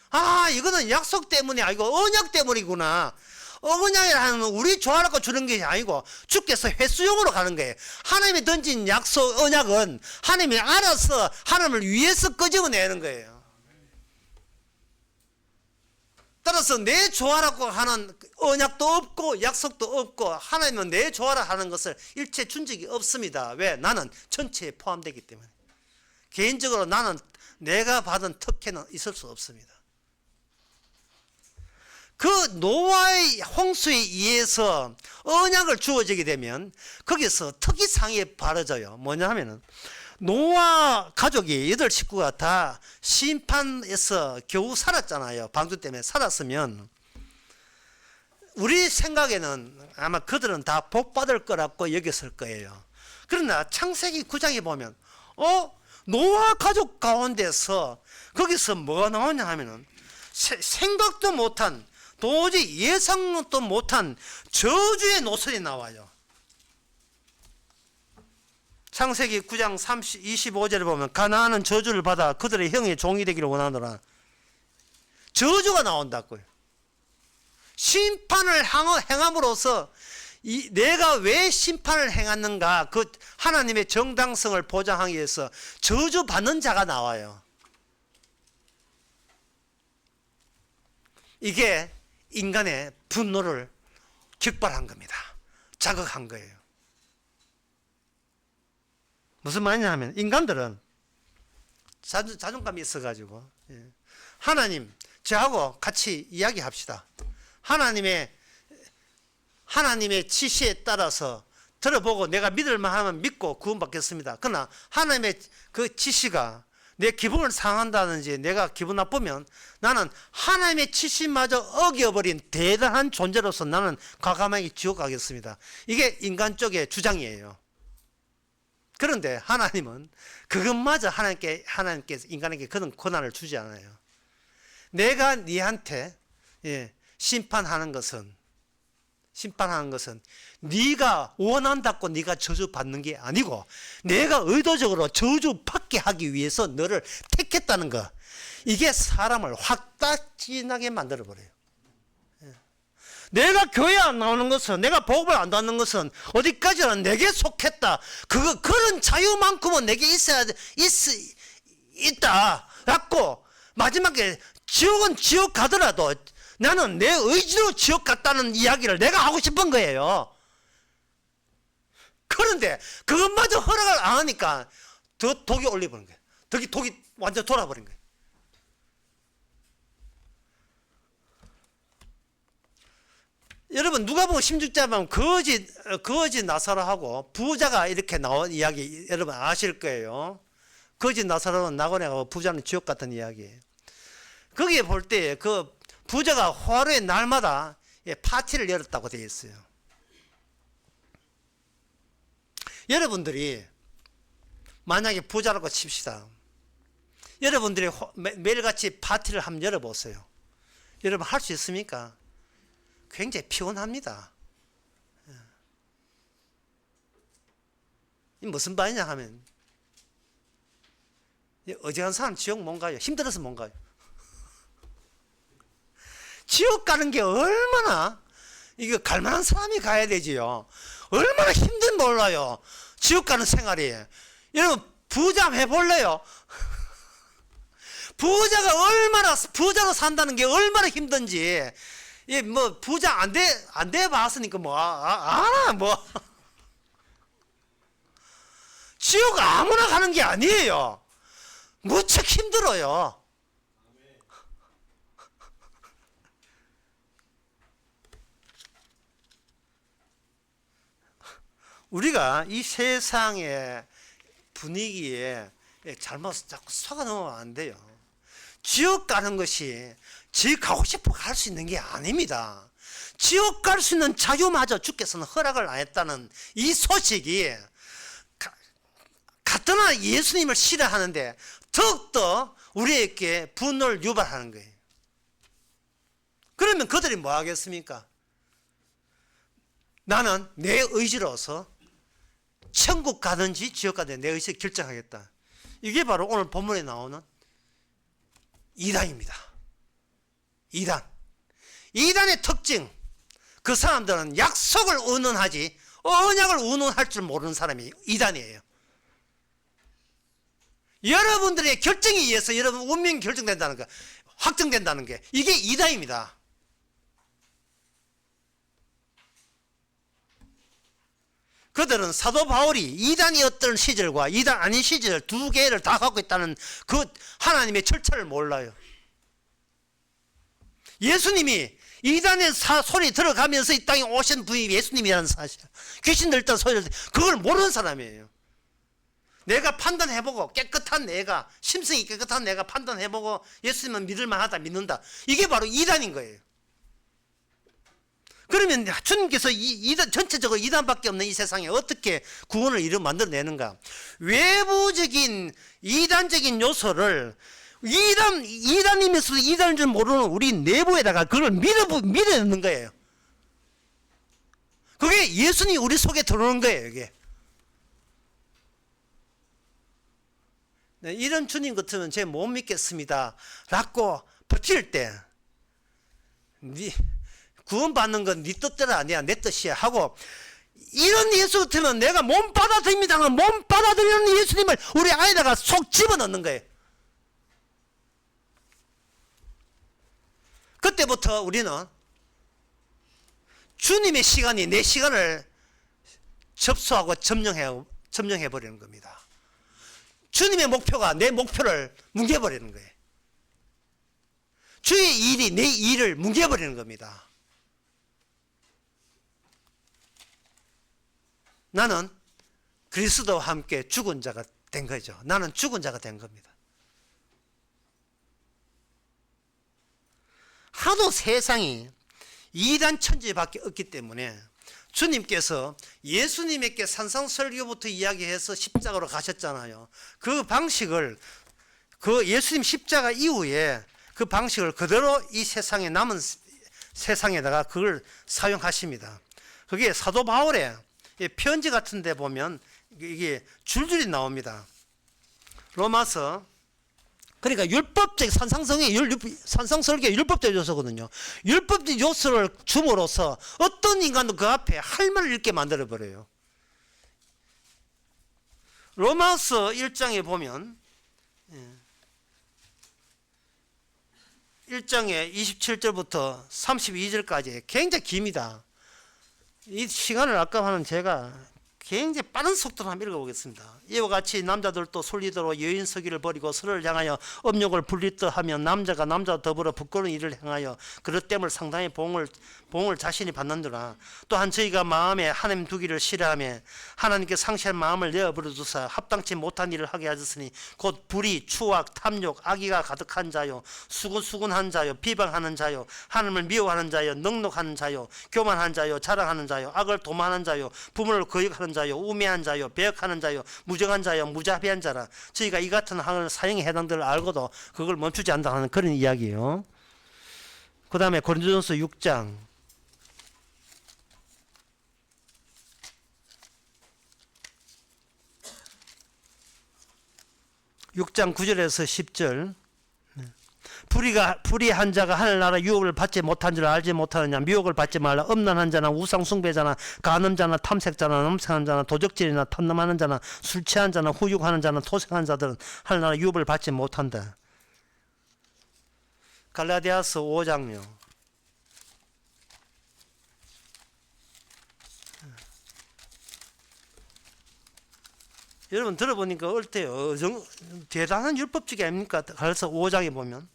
아, 이거는 약속 때문이 아니고 언약 때문이구나. 언약이라는 건 우리 좋아하라고 주는 게 아니고 주께서 회수용으로 가는 거예요. 하나님이 던진 약속, 언약은 하나님이 알아서 하나님을 위해서 끄집어내는 거예요. 따라서 내 좋아라고 하는 언약도 없고 약속도 없고 하나님은 내 좋아라 하는 것을 일체 준 적이 없습니다. 왜? 나는 전체에 포함되기 때문에. 개인적으로 나는 내가 받은 특혜는 있을 수 없습니다. 그 노아의 홍수에 의해서 언약을 주어지게 되면 거기서 특이사항이 벌어져요. 뭐냐 하면은 노아 가족이 8식구가 다 심판에서 겨우 살았잖아요. 방주 때문에 살았으면 우리 생각에는 아마 그들은 다 복받을 거라고 여겼을 거예요. 그러나 창세기 9장에 보면 노아 가족 가운데서 거기서 뭐가 나오냐 하면은 생각도 못한, 도저히 예상도 못한 저주의 노선이 나와요. 창세기 9장 25절에 보면 가나안은 저주를 받아 그들의 형의 종이 되기를 원하노라. 저주가 나온다고요. 심판을 행함으로써 내가 왜 심판을 행했는가, 그 하나님의 정당성을 보장하기 위해서 저주받는 자가 나와요. 이게 인간의 분노를 격발한 겁니다. 자극한 거예요. 무슨 말이냐 하면 인간들은 자존감이 있어가지고, 하나님 저하고 같이 이야기합시다. 하나님의 지시에 따라서 들어보고 내가 믿을만 하면 믿고 구원받겠습니다. 그러나 하나님의 그 지시가 내 기분을 상한다든지 내가 기분 나쁘면 나는 하나님의 지시마저 어겨버린 대단한 존재로서 나는 과감하게 지옥 가겠습니다. 이게 인간 쪽의 주장이에요. 그런데 하나님은 그것마저 하나님께서 인간에게 그런 권한을 주지 않아요. 내가 네한테 심판하는 것은 네가 원한다고 네가 저주받는 게 아니고 내가 의도적으로 저주받게 하기 위해서 너를 택했다는 거. 이게 사람을 확답진하게 만들어버려요. 내가 교회 안 나오는 것은, 내가 복음을 안 듣는 것은 어디까지나 내게 속했다. 그런 자유만큼은 내게 있다. 라고 마지막에 지옥은 지옥 가더라도 나는 내 의지로 지옥 갔다는 이야기를 내가 하고 싶은 거예요. 그런데 그것마저 허락을 안 하니까 더 독이 올려버린 거예요. 독이 완전 돌아버린 거예요. 여러분 누가복음 16장 보면 거짓 나사로하고 부자가 이렇게 나온 이야기 여러분 아실 거예요. 거짓 나사로는 낙원에 가고 부자는 지옥 같은 이야기예요. 거기에 볼 때 그 부자가 화로의 날마다 파티를 열었다고 되어 있어요. 여러분들이 만약에 부자라고 칩시다. 여러분들이 매일같이 파티를 한번 열어보세요. 여러분 할 수 있습니까? 굉장히 피곤합니다. 무슨 말이냐 하면 어지간한 사람 지옥 못 가요. 힘들어서 못 가요. 지옥 가는 게 얼마나 이거 갈 만한 사람이 가야 되지요. 얼마나 힘든 몰라요. 지옥 가는 생활이. 여러분 부자 해볼래요? 부자로 산다는 게 얼마나 힘든지. 뭐 부자 안 돼 봤으니까 뭐 알아 뭐. 지옥 아무나 가는 게 아니에요. 무척 힘들어요. 우리가 이 세상의 분위기에 잘못 자꾸 속아 넘어가면 안 돼요. 지옥 가는 것이 지옥 가고 싶어 갈 수 있는 게 아닙니다. 지옥 갈 수 있는 자유마저 주께서는 허락을 안 했다는 이 소식이 가뜩이나 예수님을 싫어하는데 더욱더 우리에게 분노를 유발하는 거예요. 그러면 그들이 뭐 하겠습니까? 나는 내 의지로서 천국 가든지 지옥 가든지 내 의지를 결정하겠다. 이게 바로 오늘 본문에 나오는 이단입니다. 이단의 특징, 그 사람들은 약속을 운운하지 언약을 운운할 줄 모르는 사람이 이단이에요. 여러분들의 결정에 의해서 여러분 운명이 결정된다는 거, 확정된다는 게 이게 이단입니다. 그들은 사도 바울이 이단이었던 시절과 이단 아닌 시절 두 개를 다 갖고 있다는 그 하나님의 절차를 몰라요. 예수님이 이단의 소리 들어가면서 이 땅에 오신 분이 예수님이라는 사실, 귀신 들던 소리를 그걸 모르는 사람이에요. 내가 판단해보고 깨끗한 내가, 심성이 깨끗한 내가 판단해보고 예수님은 믿을만하다 믿는다, 이게 바로 이단인 거예요. 그러면 주님께서 이단, 전체적으로 이단밖에 없는 이 세상에 어떻게 구원을 만들어내는가? 외부적인 이단적인 요소를 이단이면서도 이단인 줄 모르는 우리 내부에다가 그걸 밀어넣는 거예요. 그게 예수님이 우리 속에 들어오는 거예요. 이게. 이런 주님 같으면 제 못 믿겠습니다 라고 버틸 때 구원받는 건 네 뜻대로 아니야 내 뜻이야 하고, 이런 예수 같으면 내가 몸 받아들입니다 하면 몸 받아들이는 예수님을 우리 안에다가 속 집어넣는 거예요. 그때부터 우리는 주님의 시간이 내 시간을 접수하고 점령해 버리는 겁니다. 주님의 목표가 내 목표를 뭉개버리는 거예요. 주의 일이 내 일을 뭉개버리는 겁니다. 나는 그리스도와 함께 죽은 자가 된 거죠. 나는 죽은 자가 된 겁니다. 하도 세상이 이단 천지밖에 없기 때문에 주님께서 예수님에게 산상설교부터 이야기해서 십자가로 가셨잖아요. 그 방식을, 그 예수님 십자가 이후에 그 방식을 그대로 이 세상에 남은 세상에다가 그걸 사용하십니다. 그게 사도 바울의 편지 같은 데 보면 이게 줄줄이 나옵니다. 로마서, 그러니까 율법적 산상설계 율법적 요소거든요. 율법적 요소를 줌으로써 어떤 인간도 그 앞에 할 말을 잃게 만들어 버려요. 로마서 1장에 보면 1장에 27절부터 32절까지 굉장히 깁니다. 이 시간을 아까워하는 제가 굉장히 빠른 속도로 한번 읽어보겠습니다. 이와 같이 남자들도 솔리더로 여인 서기를 버리고 서로를 향하여 업욕을 불리듯 하며 남자가 남자와 더불어 부끄러운 일을 행하여 그릇 땜을 상당히 봉을 자신이 받는도라. 또한 저희가 마음에 하나님 두기를 싫어하며 하나님께 상실한 마음을 내어버려 두사 합당치 못한 일을 하게 하셨으니 곧 불의, 추악, 탐욕, 악의가 가득한 자요, 수군수군한 자요, 비방하는 자요, 하나님을 미워하는 자요, 넉넉하는 자요, 교만한 자요, 자랑하는 자요, 악을 도모하는 자요, 부모를 거역하는 자요, 우매한 자요, 배역하는 자요, 무정한 자요, 무자비한 자라. 저희가 이 같은 항을 사형에 해당들을 알고도 그걸 멈추지 않는다는 그런 이야기예요. 그 다음에 고린도전서 6장 9절에서 10절. 불의한 자가 하늘나라 유혹을 받지 못한 줄 알지 못하느냐. 미혹을 받지 말라. 음란한 자나 우상숭배자나 간음자나 탐색자나 넘색한 자나 도적질이나 탐남하는 자나 술 취한 자나 후육하는 자나 토색한 자들은 하늘나라 유혹을 받지 못한다. 갈라디아서 5장요. 여러분 들어보니까 어때요? 대단한 율법적이 아닙니까? 갈라디아서 5장에 보면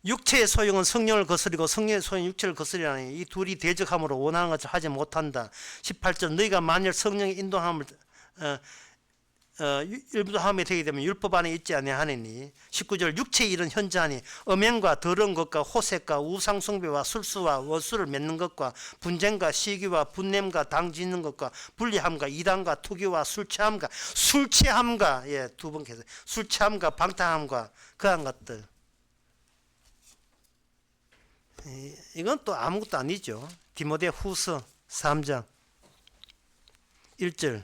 육체의 소용은 성령을 거스리고 성령의 소용은 육체를 거스리라니 이 둘이 대적함으로 원하는 것을 하지 못한다. 18절 너희가 만일 성령의 인도함을 인도함이 되게 되면 율법 안에 있지 아니하느니 19절 육체의 일은 현저하니 음행과 더러운 것과 호색과 우상숭배와 술수와 원수를 맺는 것과 분쟁과 시기와 분냄과 당짓는 것과 불리함과 이단과 투기와 술취함과 두 번 계속 술취함과 방탕함과 그한 것들. 이건 또 아무것도 아니죠. 디모데 후서 3장 1절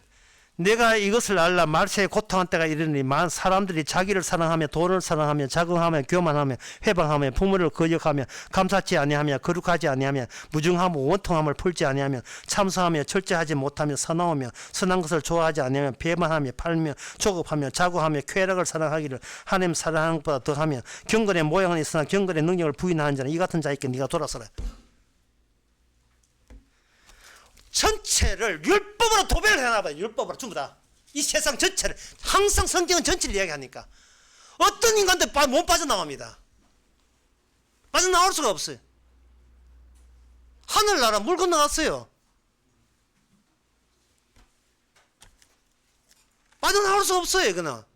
내가 이것을 알라 말세에 고통한 때가 이르니 많은 사람들이 자기를 사랑하며 돈을 사랑하며 자긍하며 교만하며 회방하며 부모를 거역하며 감사치 아니하며 거룩하지 아니하며 무증하며 원통함을 풀지 아니하며 참소하며 철저하지 못하며 사나우며 선한 것을 좋아하지 아니하며 배만하며 팔며 조급하며 자고하며 쾌락을 사랑하기를 하나님 사랑하는 것보다 더하며 경건의 모양은 있으나 경건의 능력을 부인하는 자는 이 같은 자에게 네가 돌아서라. 전체를 율법으로 도배를 해놔봐요. 율법으로 전부 다. 이 세상 전체를. 항상 성경은 전체를 이야기하니까 어떤 인간도 못 빠져나옵니다. 빠져나올 수가 없어요. 하늘나라 물 건너갔어요. 빠져나올 수 없어요. 이거는.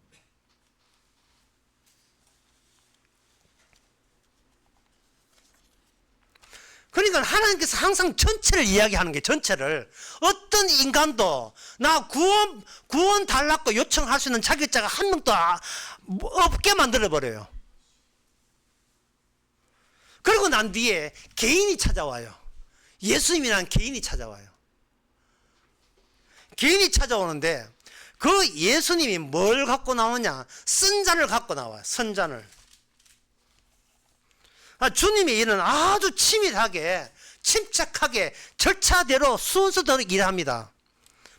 그러니까 하나님께서 항상 전체를 이야기하는 게 전체를 어떤 인간도 나 구원 달라고 요청할 수 있는 자격자가 한 명도 없게 만들어버려요. 그러고 난 뒤에 개인이 찾아와요. 예수님이라는 개인이 찾아와요. 개인이 찾아오는데 그 예수님이 뭘 갖고 나오냐? 선잔을 갖고 나와요. 선잔을. 주님의 일은 아주 치밀하게 침착하게 절차대로 순서대로 일합니다.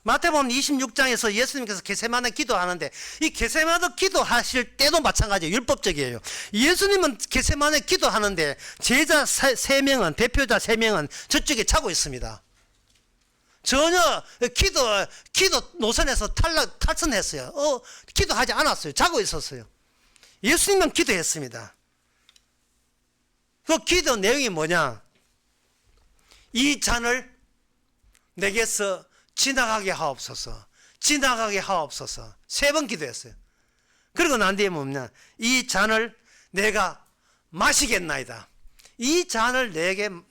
마태복음 26장에서 예수님께서 겟세마네 기도하는데 이 겟세마네 기도하실 때도 마찬가지예요. 율법적이에요. 예수님은 겟세마네 기도하는데 제자 3명은 대표자 3명은 저쪽에 자고 있습니다. 전혀 기도 노선에서 탈선했어요. 기도하지 않았어요. 자고 있었어요. 예수님은 기도했습니다. 그 기도 내용이 뭐냐? 이 잔을 내게서 지나가게 하옵소서. 지나가게 하옵소서. 3번 기도했어요. 그리고 난 뒤에 뭐냐? 이 잔을 내가 마시겠나이다. 이 잔을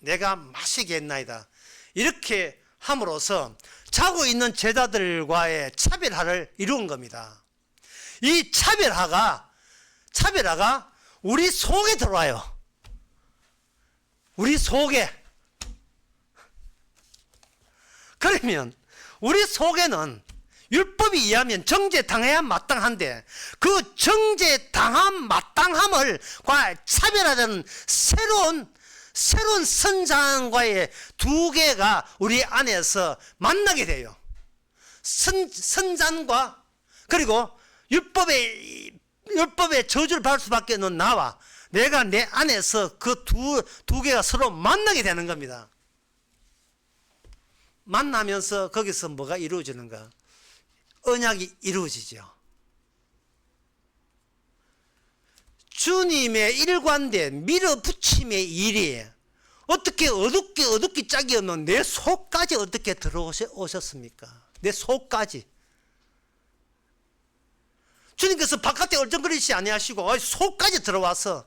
내가 마시겠나이다. 이렇게 함으로써 자고 있는 제자들과의 차별화를 이룬 겁니다. 이 차별화가 우리 속에 들어와요. 우리 속에. 그러면 우리 속에는 율법에 의하면 정죄당해야 마땅한데 그 정죄당함 마땅함을 차별화되는 새로운 선장과의 두 개가 우리 안에서 만나게 돼요. 선잔과 그리고 율법의 저주를 받을 수밖에 없는 나와 내가 내 안에서 그 두 개가 서로 만나게 되는 겁니다. 만나면서 거기서 뭐가 이루어지는가? 언약이 이루어지죠. 주님의 일관된 밀어붙임의 일이 어떻게 어둡기 짝이 없는 내 속까지 어떻게 들어오셨습니까? 내 속까지. 주님께서 바깥에 얼쩡거리지 아니하시고 속까지 들어와서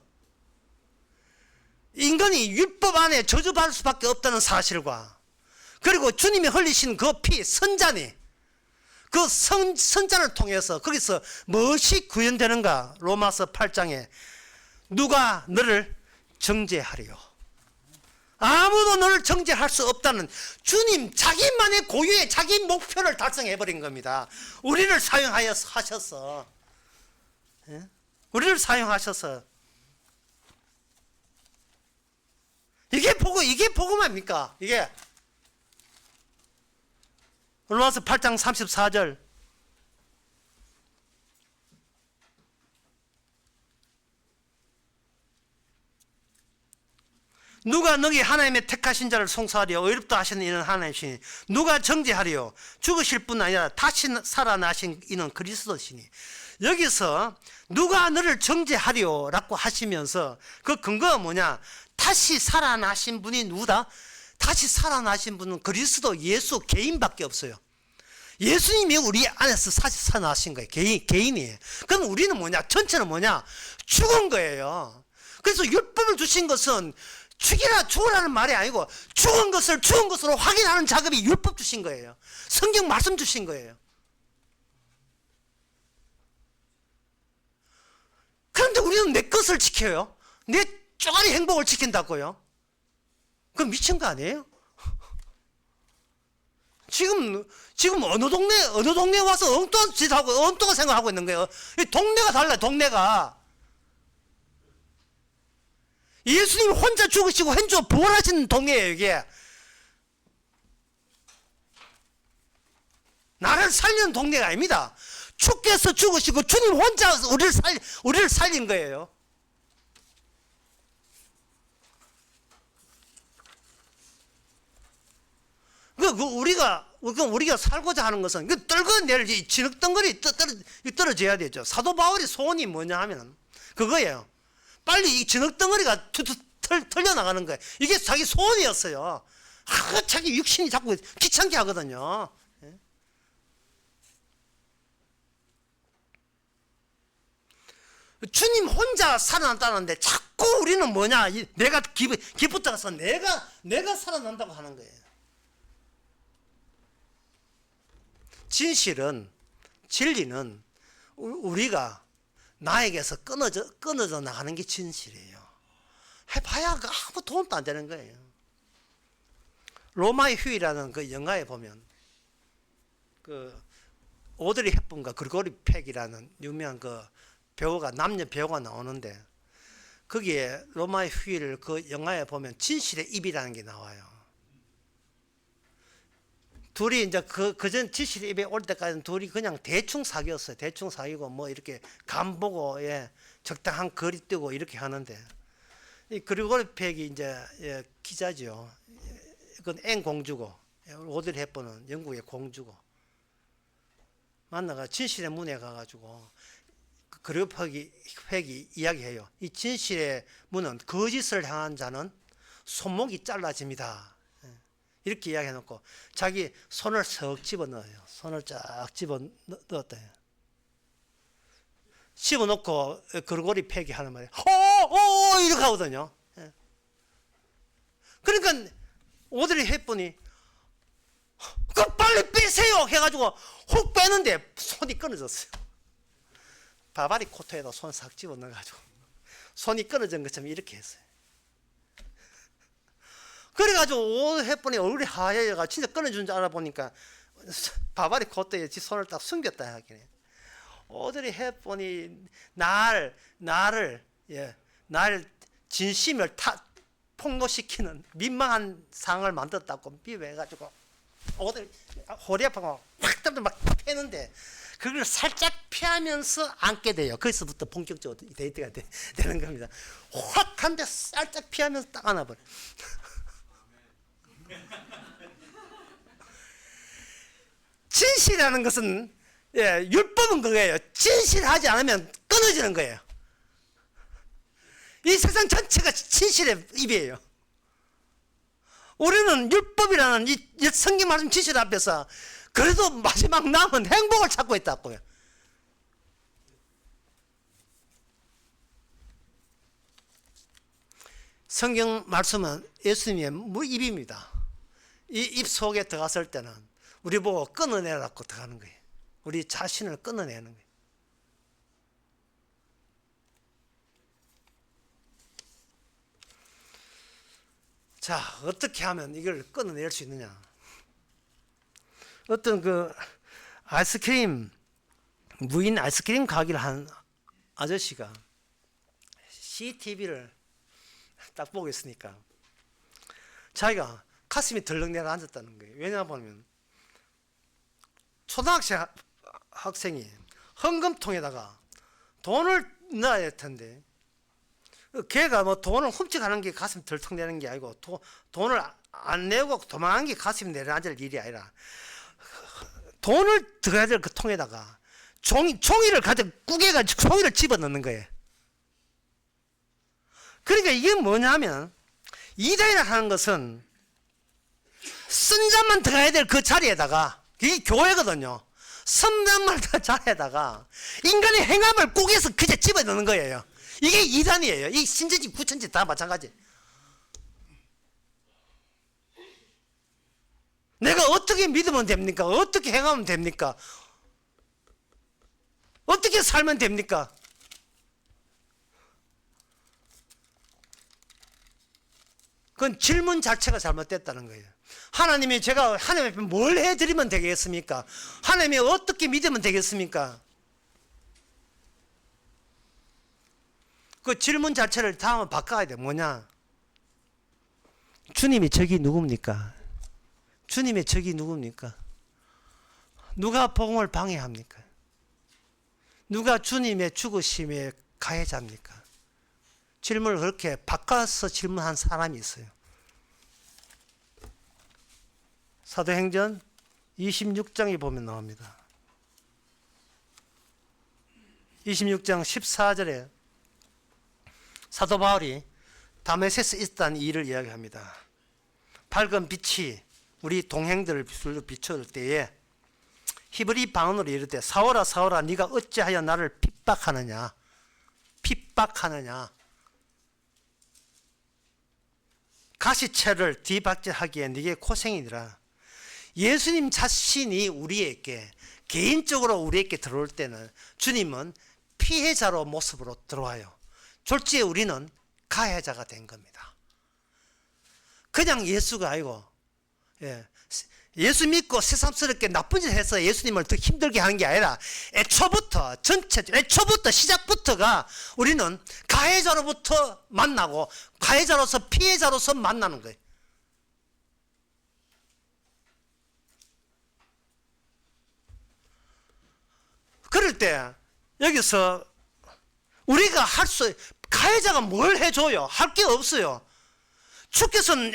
인간이 율법 안에 저주받을 수밖에 없다는 사실과 그리고 주님이 흘리신 그 피, 선잔이 그 선잔을 통해서 거기서 무엇이 구현되는가? 로마서 8장에 누가 너를 정죄하리요? 아무도 너를 정죄할 수 없다는 주님 자기만의 고유의 자기 목표를 달성해버린 겁니다. 우리를 사용하셔서 우리를 사용하셔서 이게 복음입니까? 이게 로마서 8장 34절. 누가 너희 하나님의 택하신 자를 송사하려 의롭다 하시는 이는 하나님이시니 누가 정죄하려 죽으실 뿐 아니라 다시 살아나신 이는 그리스도시니. 여기서 누가 너를 정죄하려 라고 하시면서 그 근거가 뭐냐? 다시 살아나신 분이 누구다? 다시 살아나신 분은 그리스도 예수 개인밖에 없어요. 예수님이 우리 안에서 다시 살아나신 거예요. 개인이에요. 그럼 우리는 뭐냐? 전체는 뭐냐? 죽은 거예요. 그래서 율법을 주신 것은 죽으라는 말이 아니고 죽은 것을 죽은 것으로 확인하는 작업이 율법 주신 거예요. 성경 말씀 주신 거예요. 그런데 우리는 내 것을 지켜요. 내 쪼가리 행복을 지킨다고요. 그럼 미친 거 아니에요? 지금 어느 동네 와서 엉뚱한 짓 하고 엉뚱한 생각하고 있는 거예요. 이 동네가 달라요. 동네가. 예수님 혼자 죽으시고 혼자 부활하신 동네예요. 이게 나를 살리는 동네가 아닙니다. 주께서 죽으시고 주님 혼자 우리를 살린 거예요. 우리가 살고자 하는 것은 떨궈낼 진흙덩거리 떨어져야 되죠. 사도 바울의 소원이 뭐냐 하면 그거예요. 빨리 이 진흙덩어리가 털려나가는 거예요. 이게 자기 소원이었어요. 자기 육신이 자꾸 귀찮게 하거든요. 주님 혼자 살아난다는데 자꾸 우리는 뭐냐? 내가 기쁘다서 내가 살아난다고 하는 거예요. 진리는 우리가 나에게서 끊어져 나가는 게 진실이에요. 해봐야 아무 도움도 안 되는 거예요. 로마의 휴일이라는 그 영화에 보면 그 오드리 헵번과 그리고리 팩이라는 유명한 그 남녀 배우가 나오는데 거기에 로마의 휴일 그 영화에 보면 진실의 입이라는 게 나와요. 둘이 이제 그전 진실의 입에 올 때까지는 둘이 그냥 대충 사귀었어요. 대충 사귀고 뭐 이렇게 간 보고 적당한 거리 뜨고 이렇게 하는데 이 그리고리 팩이 이제 기자죠. 그건 앵 공주고 오드리 헵번은 영국의 공주고 만나가 진실의 문에 가가지고 그리고리 팩이 이야기해요. 이 진실의 문은 거짓을 향한 자는 손목이 잘라집니다. 이렇게 이야기해놓고 자기 손을 석 집어넣어요. 손을 쫙 집어넣었다. 집어넣고 그리고리 팩이 하는 말이에요. 오 이렇게 하거든요. 그러니까 오드리 헵번이 빨리 빼세요 해가지고 훅 빼는데 손이 끊어졌어요. 바바리 코트에다 손 싹 집어넣어가지고 손이 끊어진 것처럼 이렇게 했어요. 그래가지고 헵번이 얼굴이 하얘가 진짜 끊어준 줄 알아보니까 바바리 코트에 지 손을 딱 숨겼다 하긴 해. 오드리 헵번이 날 진심을 폭로시키는 민망한 상황을 만들었다고 비유해가지고 오드리 허리 아파가 막 패는데 그걸 살짝 피하면서 안게 돼요. 거기서부터 본격적으로 데이트가 되는 겁니다. 확 한데 살짝 피하면서 딱 안아버려. 진실이라는 것은 율법은 그거예요. 진실하지 않으면 끊어지는 거예요. 이 세상 전체가 진실의 입이에요. 우리는 율법이라는 이 성경 말씀 진실 앞에서 그래도 마지막 남은 행복을 찾고 있다고요. 성경 말씀은 예수님의 입입니다. 이 입 속에 들어갔을 때는 우리 보고 끊어내라고 들어가는 거예요. 우리 자신을 끊어내는 거예요. 자, 어떻게 하면 이걸 끊어낼 수 있느냐? 어떤 무인 아이스크림 가게를 한 아저씨가 CCTV를 딱 보고 있으니까 자기가 가슴이 덜렁 내려앉았다는 거예요. 왜냐하면 초등학생 학생이 헌금통에다가 돈을 넣어야 할 텐데 걔가 뭐 돈을 훔쳐가는 게 가슴이 덜렁 내는 게 아니고 돈을 안 내고 도망간 게 가슴이 내려앉을 일이 아니라 돈을 들어야 될 그 통에다가 종이를 가지고 꾸겨가지고 종이를 집어넣는 거예요. 그러니까 이게 뭐냐면 이단이라 하는 것은 쓴 자만 들어가야 될 그 자리에다가 이게 교회거든요. 선자만 자리에다가 인간의 행함을 꾸겨서 그저 집어넣는 거예요. 이게 이단이에요. 이 신천지 구천지 다 마찬가지. 내가 어떻게 믿으면 됩니까? 어떻게 행하면 됩니까? 어떻게 살면 됩니까? 그건 질문 자체가 잘못됐다는 거예요. 하나님이 제가 하나님 앞에 뭘 해드리면 되겠습니까? 하나님이 어떻게 믿으면 되겠습니까? 그 질문 자체를 다음은 바꿔야 돼. 뭐냐? 주님이 적이 누굽니까? 주님의 적이 누굽니까? 누가 복음을 방해합니까? 누가 주님의 죽으심의 가해자입니까? 질문을 그렇게 바꿔서 질문한 사람이 있어요. 사도행전 26장에 보면 나옵니다. 26장 14절에 사도 바울이 다메섹에 있었다는 일을 이야기합니다. 밝은 빛이 우리 동행들을 비춰줄 때에 히브리 방언으로 이르되 사울아 사울아 네가 어찌하여 나를 핍박하느냐 가시채를 뒤박질하기에 네게 고생이니라. 예수님 자신이 우리에게 개인적으로 우리에게 들어올 때는 주님은 피해자로 모습으로 들어와요. 졸지에 우리는 가해자가 된 겁니다. 그냥 예수가 아니고 예수 믿고 새삼스럽게 나쁜 짓 해서 예수님을 더 힘들게 하는 게 아니라 애초부터 시작부터가 우리는 가해자로부터 만나고 가해자로서 피해자로서 만나는 거예요. 그럴 때 여기서 우리가 가해자가 뭘 해줘요? 할 게 없어요. 주께서는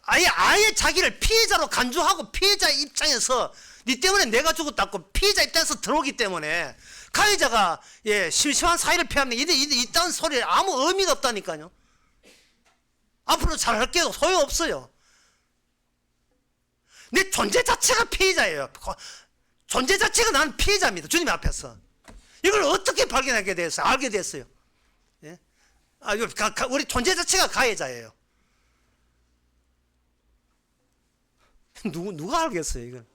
아예 자기를 피해자로 간주하고 피해자 입장에서 네 때문에 내가 죽었다고 피해자 입장에서 들어오기 때문에 가해자가 심심한 사이를 피하면 이딴 소리에 아무 의미가 없다니까요. 앞으로 잘할 게 소용없어요. 내 존재 자체가 피해자예요. 존재 자체가 나는 피해자입니다. 주님 앞에서. 이걸 어떻게 발견하게 됐어요? 알게 됐어요. 우리 존재 자체가 가해자예요. 누가 알겠어요, 이걸?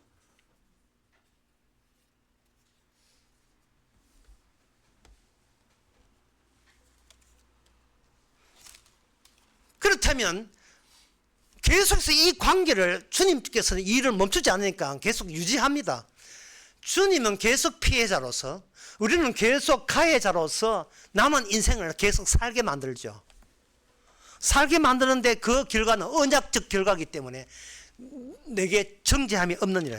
그렇다면 계속해서 이 관계를 주님께서는 이 일을 멈추지 않으니까 계속 유지합니다. 주님은 계속 피해자로서 우리는 계속 가해자로서 남은 인생을 계속 살게 만들죠. 살게 만드는데 그 결과는 언약적 결과이기 때문에 내게 정죄함이 없느니라.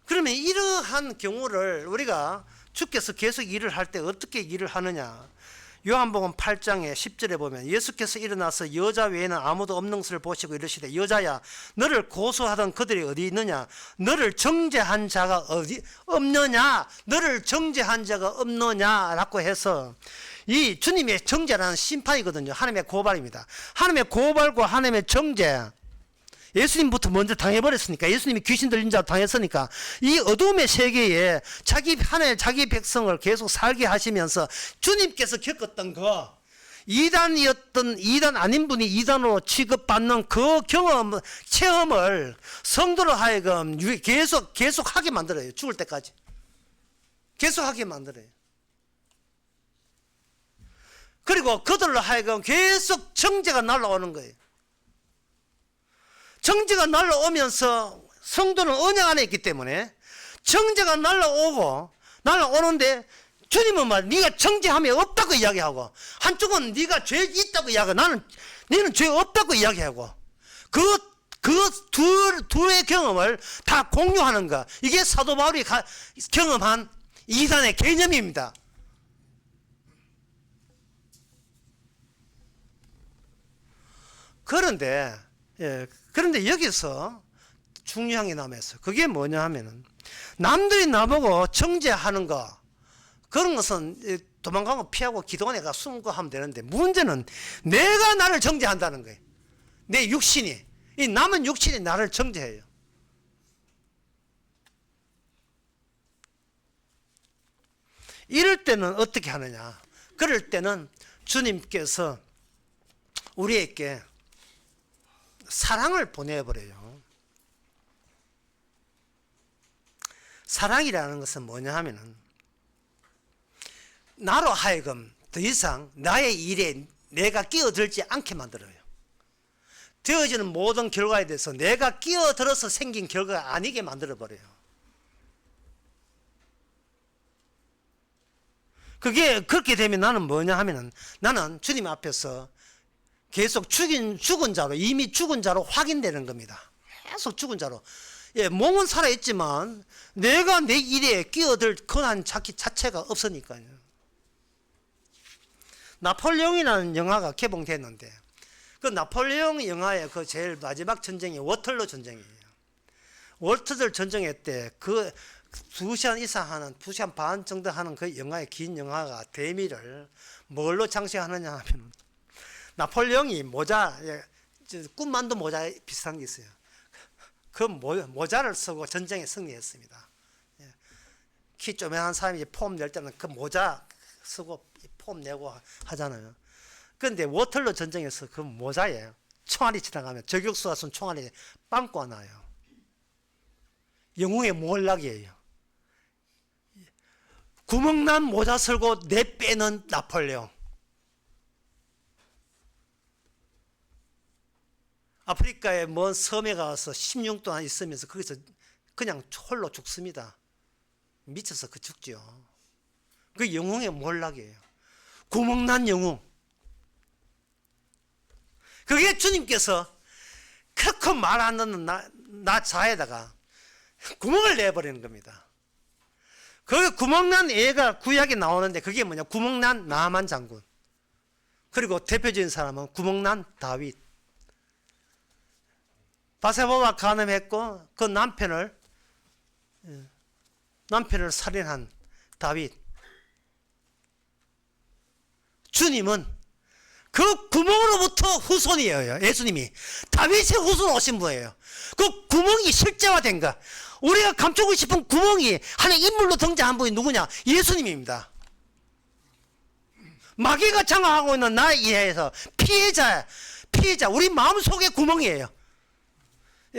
그러면 이러한 경우를 우리가 주께서 계속 일을 할 때 어떻게 일을 하느냐? 요한복음 8장에 10절에 보면 예수께서 일어나서 여자 외에는 아무도 없는 것을 보시고 이르시되 여자야 너를 고소하던 그들이 어디 있느냐? 너를 정죄한 자가 어디 없느냐? 너를 정죄한 자가 없느냐라고 해서 이 주님의 정죄라는 심판이거든요. 하나님의 고발입니다. 하나님의 고발과 하나님의 정죄. 예수님부터 먼저 당해버렸으니까, 예수님이 귀신 들린 자로 당했으니까 이 어둠의 세계에 자기 백성을 계속 살게 하시면서 주님께서 겪었던 이단 아닌 분이 이단으로 취급받는 그 체험을 성도로 하여금 계속 하게 만들어요. 죽을 때까지 계속 하게 만들어요. 그리고 그들로 하여금 계속 정죄가 날라오는 거예요. 정죄가 날라오면서 성도는 언약 안에 있기 때문에 정죄가 날라오는데 주님은 말 네가 정죄함이 없다고 이야기하고, 한쪽은 네가 죄 있다고 이야기하고, 너는 죄 없다고 이야기하고, 둘의 경험을 다 공유하는 것, 이게 사도 바울이 경험한 이단의 개념입니다. 그런데 여기서 중요한 게 남아있어요. 그게 뭐냐 하면은, 남들이 나보고 정죄하는 거, 그런 것은 도망가고 피하고 기도원에 가 숨고 하면 되는데, 문제는 내가 나를 정죄한다는 거예요. 내 육신이, 이 남은 육신이 나를 정죄해요. 이럴 때는 어떻게 하느냐? 그럴 때는 주님께서 우리에게 사랑을 보내버려요. 사랑이라는 것은 뭐냐 하면은, 나로 하여금 더 이상 나의 일에 내가 끼어들지 않게 만들어요. 되어지는 모든 결과에 대해서 내가 끼어들어서 생긴 결과가 아니게 만들어버려요. 그게 그렇게 되면 나는 뭐냐 하면은, 나는 주님 앞에서 계속 죽은 자로, 이미 죽은 자로 확인되는 겁니다. 계속 죽은 자로. 몸은 살아있지만 내가 내 일에 끼어들 권한 자체가 없으니까요. 나폴레옹이라는 영화가 개봉됐는데, 그 나폴레옹 영화의 그 제일 마지막 전쟁이 워털로 전쟁이에요. 워털 전쟁회 때 그 2시간 이상 하는, 2시간 반 정도 하는 그 영화의 긴 영화가 대미를 뭘로 장식하느냐 하면, 나폴레옹이 모자, 꿈만두 모자 비슷한 게 있어요. 그 모자를 쓰고 전쟁에 승리했습니다. 키 쪼매한 사람이 폼 낼 때는 그 모자 쓰고 폼 내고 하잖아요. 그런데 워털로 전쟁에서 그 모자에 총알이 지나가면 저격수가 쏜 총알이 빵꾸가 나요. 영웅의 몰락이에요. 구멍난 모자 쓸고 내빼는 나폴레옹. 아프리카의 먼 섬에 가서 16년 동안 있으면서 거기서 그냥 홀로 죽습니다. 미쳐서 죽지요. 그 영웅의 몰락이에요. 구멍난 영웅. 그게 주님께서 크크 말 안 듣는 나 자에다가 구멍을 내버리는 겁니다. 그 구멍난 애가 구약에 나오는데, 그게 뭐냐? 구멍난 나만 장군. 그리고 대표적인 사람은 구멍난 다윗. 바세바가 간음했고 그 남편을 살인한 다윗. 주님은 그 구멍으로부터 후손이에요. 예수님이 다윗의 후손 오신 분이에요. 그 구멍이 실제화된 것, 우리가 감추고 싶은 구멍이 하나 인물로 등장한 분이 누구냐? 예수님입니다. 마귀가 장악하고 있는 나에 의해서 피해자, 우리 마음속의 구멍이에요.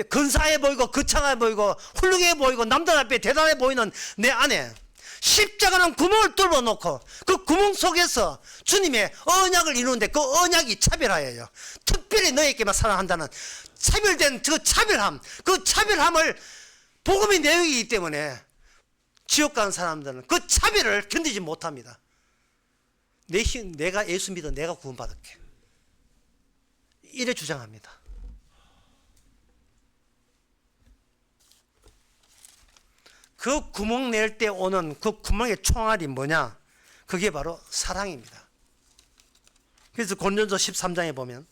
근사해 보이고 거창해 보이고 훌륭해 보이고 남들 앞에 대단해 보이는 내 안에 십자가는 구멍을 뚫어 놓고, 그 구멍 속에서 주님의 언약을 이루는데, 그 언약이 차별하여요. 특별히 너에게만 사랑한다는 차별된 그 차별함을 복음의 내용이기 때문에 지옥 가는 사람들은 그 차별을 견디지 못합니다. 내가 예수 믿어 내가 구원받을게, 이래 주장합니다. 그 구멍 낼 때 오는 그 구멍의 총알이 뭐냐? 그게 바로 사랑입니다. 그래서 고린도서 13장에 보면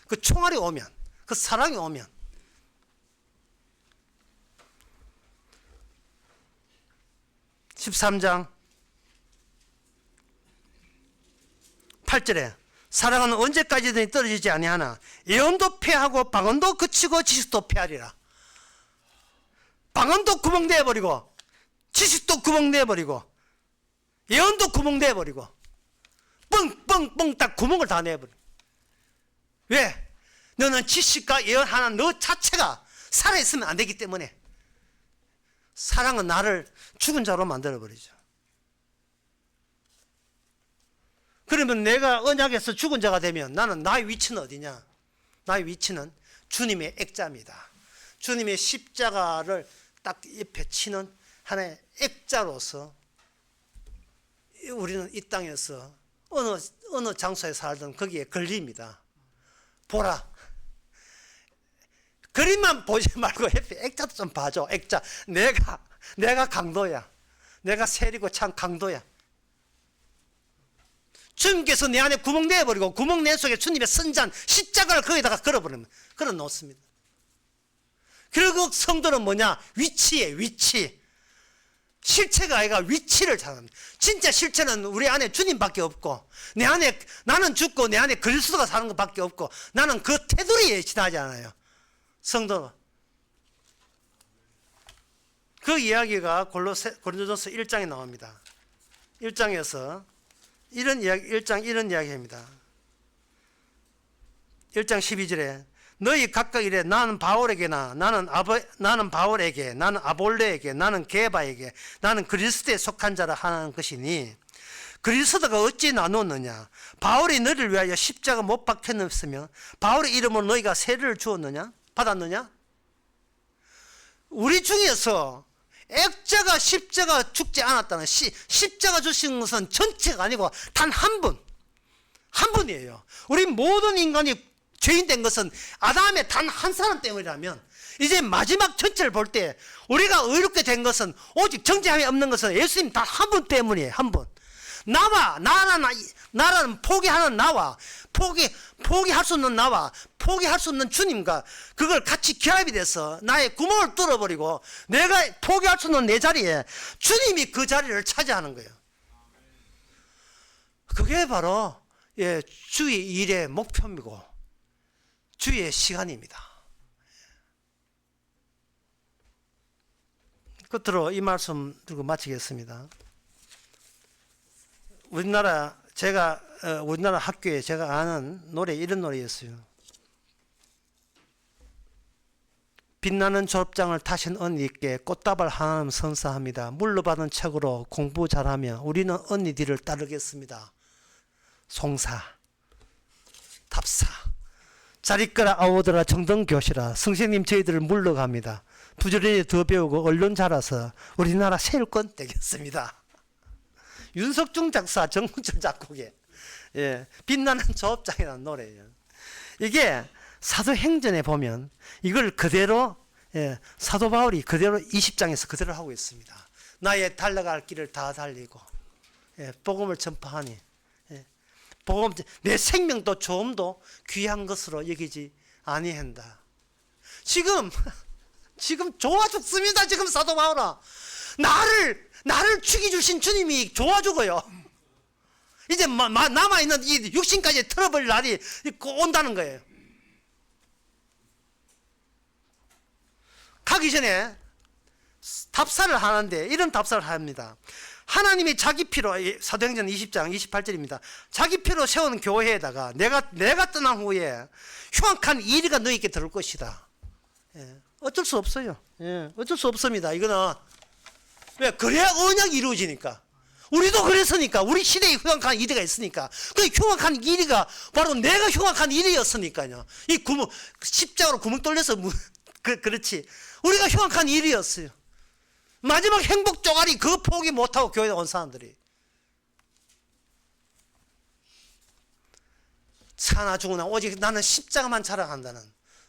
그 총알이 오면, 그 사랑이 오면, 13장 8절에 사랑은 언제까지든 떨어지지 아니하나 예언도 패하고 방언도 그치고 지식도 패하리라. 방언도 구멍 내버리고 지식도 구멍 내버리고 예언도 구멍 내버리고 뻥뻥뻥 딱 구멍을 다 내버려. 왜? 너는 지식과 예언 하나 너 자체가 살아있으면 안 되기 때문에. 사랑은 나를 죽은 자로 만들어버리죠. 그러면 내가 언약에서 죽은 자가 되면 나는, 나의 위치는 어디냐? 나의 위치는 주님의 액자입니다. 주님의 십자가를 딱 옆에 치는 하나의 액자로서 우리는 이 땅에서 어느 장소에 살든 거기에 걸립니다. 보라. 그림만 보지 말고 옆에 액자도 좀 봐줘. 액자. 내가 강도야. 내가 세리고 참 강도야. 주님께서 내 안에 구멍 내버리고 구멍 내 속에 주님의 선잔 십자가를 거기다가 걸어버리면 걸어 놓습니다. 그리고 성도는 뭐냐? 위치에 위치. 실체가 아니라 위치를 찾습니다. 진짜 실체는 우리 안에 주님밖에 없고 내 안에 나는 죽고 내 안에 그리스도가 사는 것밖에 없고 나는 그 테두리에 지나지 않아요. 성도는 그 이야기가 고린도전서 1장에 나옵니다. 1장에서 이런 이야기, 1장 이런 이야기입니다. 1장 12절에 너희 각각 이래 나는 바울에게나 나는 바울에게 나는 아볼레에게 나는 게바에게 나는 그리스도에 속한 자라 하는 것이니 그리스도가 어찌 나누었느냐? 바울이 너를 위하여 십자가 못 박혔으며 바울의 이름으로 너희가 세례를 주었느냐? 받았느냐? 우리 중에서 액자가 십자가 죽지 않았다는 십자가 주신 것은 전체가 아니고 단 한 분이에요. 우리 모든 인간이 죄인 된 것은 아담의 단 한 사람 때문이라면 이제 마지막 전체를 볼 때 우리가 의롭게 된 것은 오직 정죄함이 없는 것은 예수님 단 한 분 때문이에요. 한 분. 나라는 포기하는 나와 포기할 수 없는 나와 포기할 수 없는 주님과 그걸 같이 결합이 돼서 나의 구멍을 뚫어버리고 내가 포기할 수 없는 내 자리에 주님이 그 자리를 차지하는 거예요. 그게 바로 주의 일의 목표이고 주의 시간입니다. 끝으로 이 말씀 들고 마치겠습니다. 우리나라 학교에 제가 아는 노래 이런 노래였어요. 빛나는 졸업장을 타신 언니께 꽃다발 하나 선사합니다. 물러받은 척으로 공부 잘하며 우리는 언니 뒤를 따르겠습니다. 송사, 답사, 잘 있거라 아오더라 정등교시라. 선생님 저희들을 물러갑니다. 부지런히 더 배우고 언론 잘라서 우리나라 세율권 되겠습니다. 윤석중 작사, 정문철 작곡에 빛나는 조업장이라는 노래예요. 이게 사도행전에 보면 이걸 그대로 사도 바울이 그대로 20장에서 그대로 하고 있습니다. 나의 달려갈 길을 다 달리고 복음을 전파하니 복음 내 생명도 조금도 귀한 것으로 여기지 아니한다. 지금 좋아 죽습니다. 지금 사도 바울아 나를 죽이 주신 주님이 좋아 죽어요. 이제 남아있는 이 육신까지 틀어버릴 날이 온다는 거예요. 가기 전에 답사를 하는데 이런 답사를 합니다. 하나님이 자기 피로 사도행전 20장 28절입니다. 자기 피로 세운 교회에다가 내가 떠난 후에 흉악한 이리가 너희에게 들을 것이다. 어쩔 수 없어요. 어쩔 수 없습니다. 이거는 왜? 그래야 언약이 이루어지니까. 우리도 그랬으니까. 우리 시대에 흉악한 이리가 있으니까. 그 흉악한 이리가 바로 내가 흉악한 이리였으니까요. 이 구멍 십자가로 구멍 뚫려서 그렇지. 우리가 흉악한 일이었어요. 마지막 행복 쪼가리 그 포기 못하고 교회에 온 사람들이 사나 죽으나 오직 나는 십자가만 자랑한다는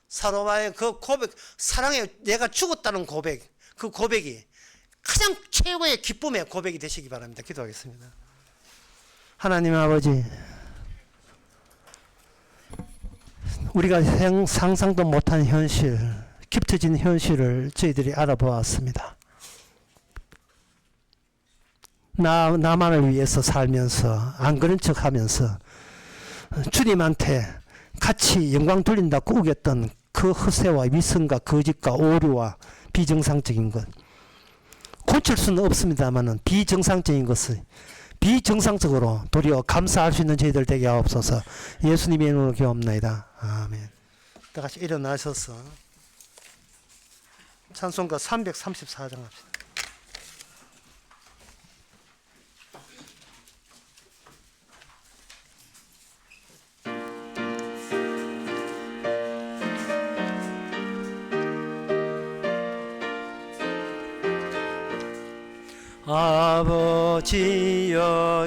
사도바의 그 고백, 사랑에 내가 죽었다는 고백, 그 고백이 가장 최고의 기쁨의 고백이 되시기 바랍니다. 기도하겠습니다. 하나님 아버지, 우리가 상상도 못한 현실, 깊어진 현실을 저희들이 알아보았습니다. 나만을 위해서 살면서 안 그런 척하면서 주님한테 같이 영광 돌린다고 우겼던 그 허세와 위선과 거짓과 오류와 비정상적인 것 고칠 수는 없습니다만은 비정상적인 것을 비정상적으로 도리어 감사할 수 있는 저희들 되게 하옵소서. 예수님의 이름으로 기도합나이다. 아멘. 다 같이 일어나셔서 찬송가 334장 합시다. 아버지여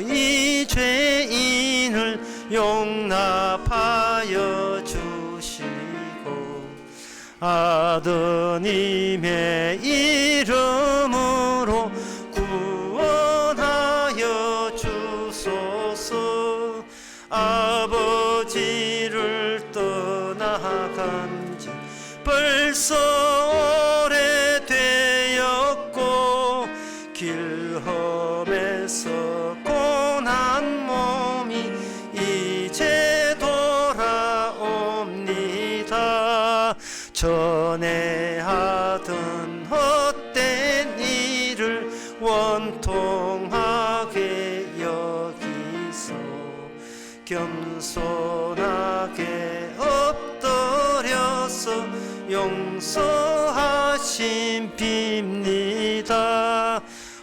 이 죄인을 용납하여 주시고 아드님의 이름으로 구원하여 주소서. 아버지를 떠나간 지 벌써 오래되었고 길험에서 고난 몸이 이제 돌아옵니다. 전에 하던 헛된 일을 원통하게 여기서 겸손하게 엎드려서 용서하심 빕니다.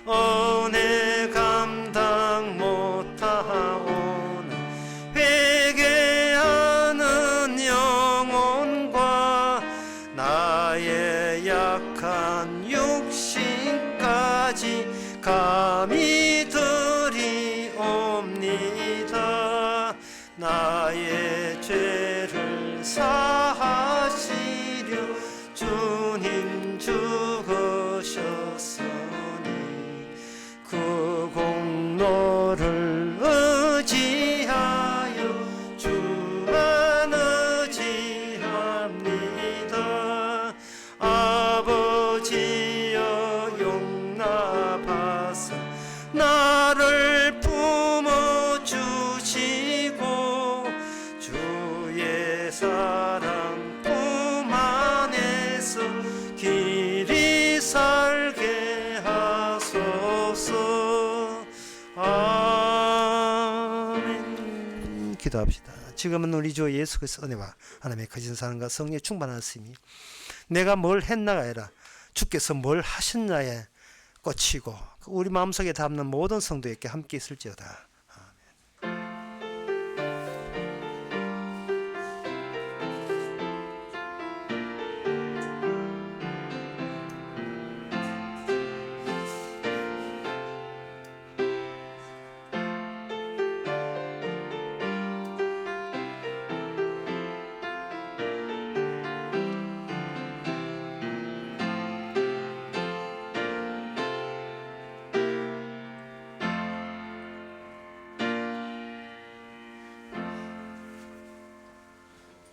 은혜 감당 못하오나 회개하는 영혼과 나의 약한 육신까지 감히 드리옵니다. 나의 죄를 사하시려 주님 죽으셨으니 그 공로를 의지하여 주만 의지합니다. 아버지여 용납하사 나를 품어주시고 주의 사랑 품 안에서 길이 살게 하소서. 아멘. 기도합시다. 지금은 우리 주 예수 그리스도의 은혜와 하나님의 거짓 사랑과 성령의 충만하심이 내가 뭘 했나가 아니라 주께서 뭘 하셨나에 꽂히고 우리 마음속에 담는 모든 성도에게 함께 있을지어다.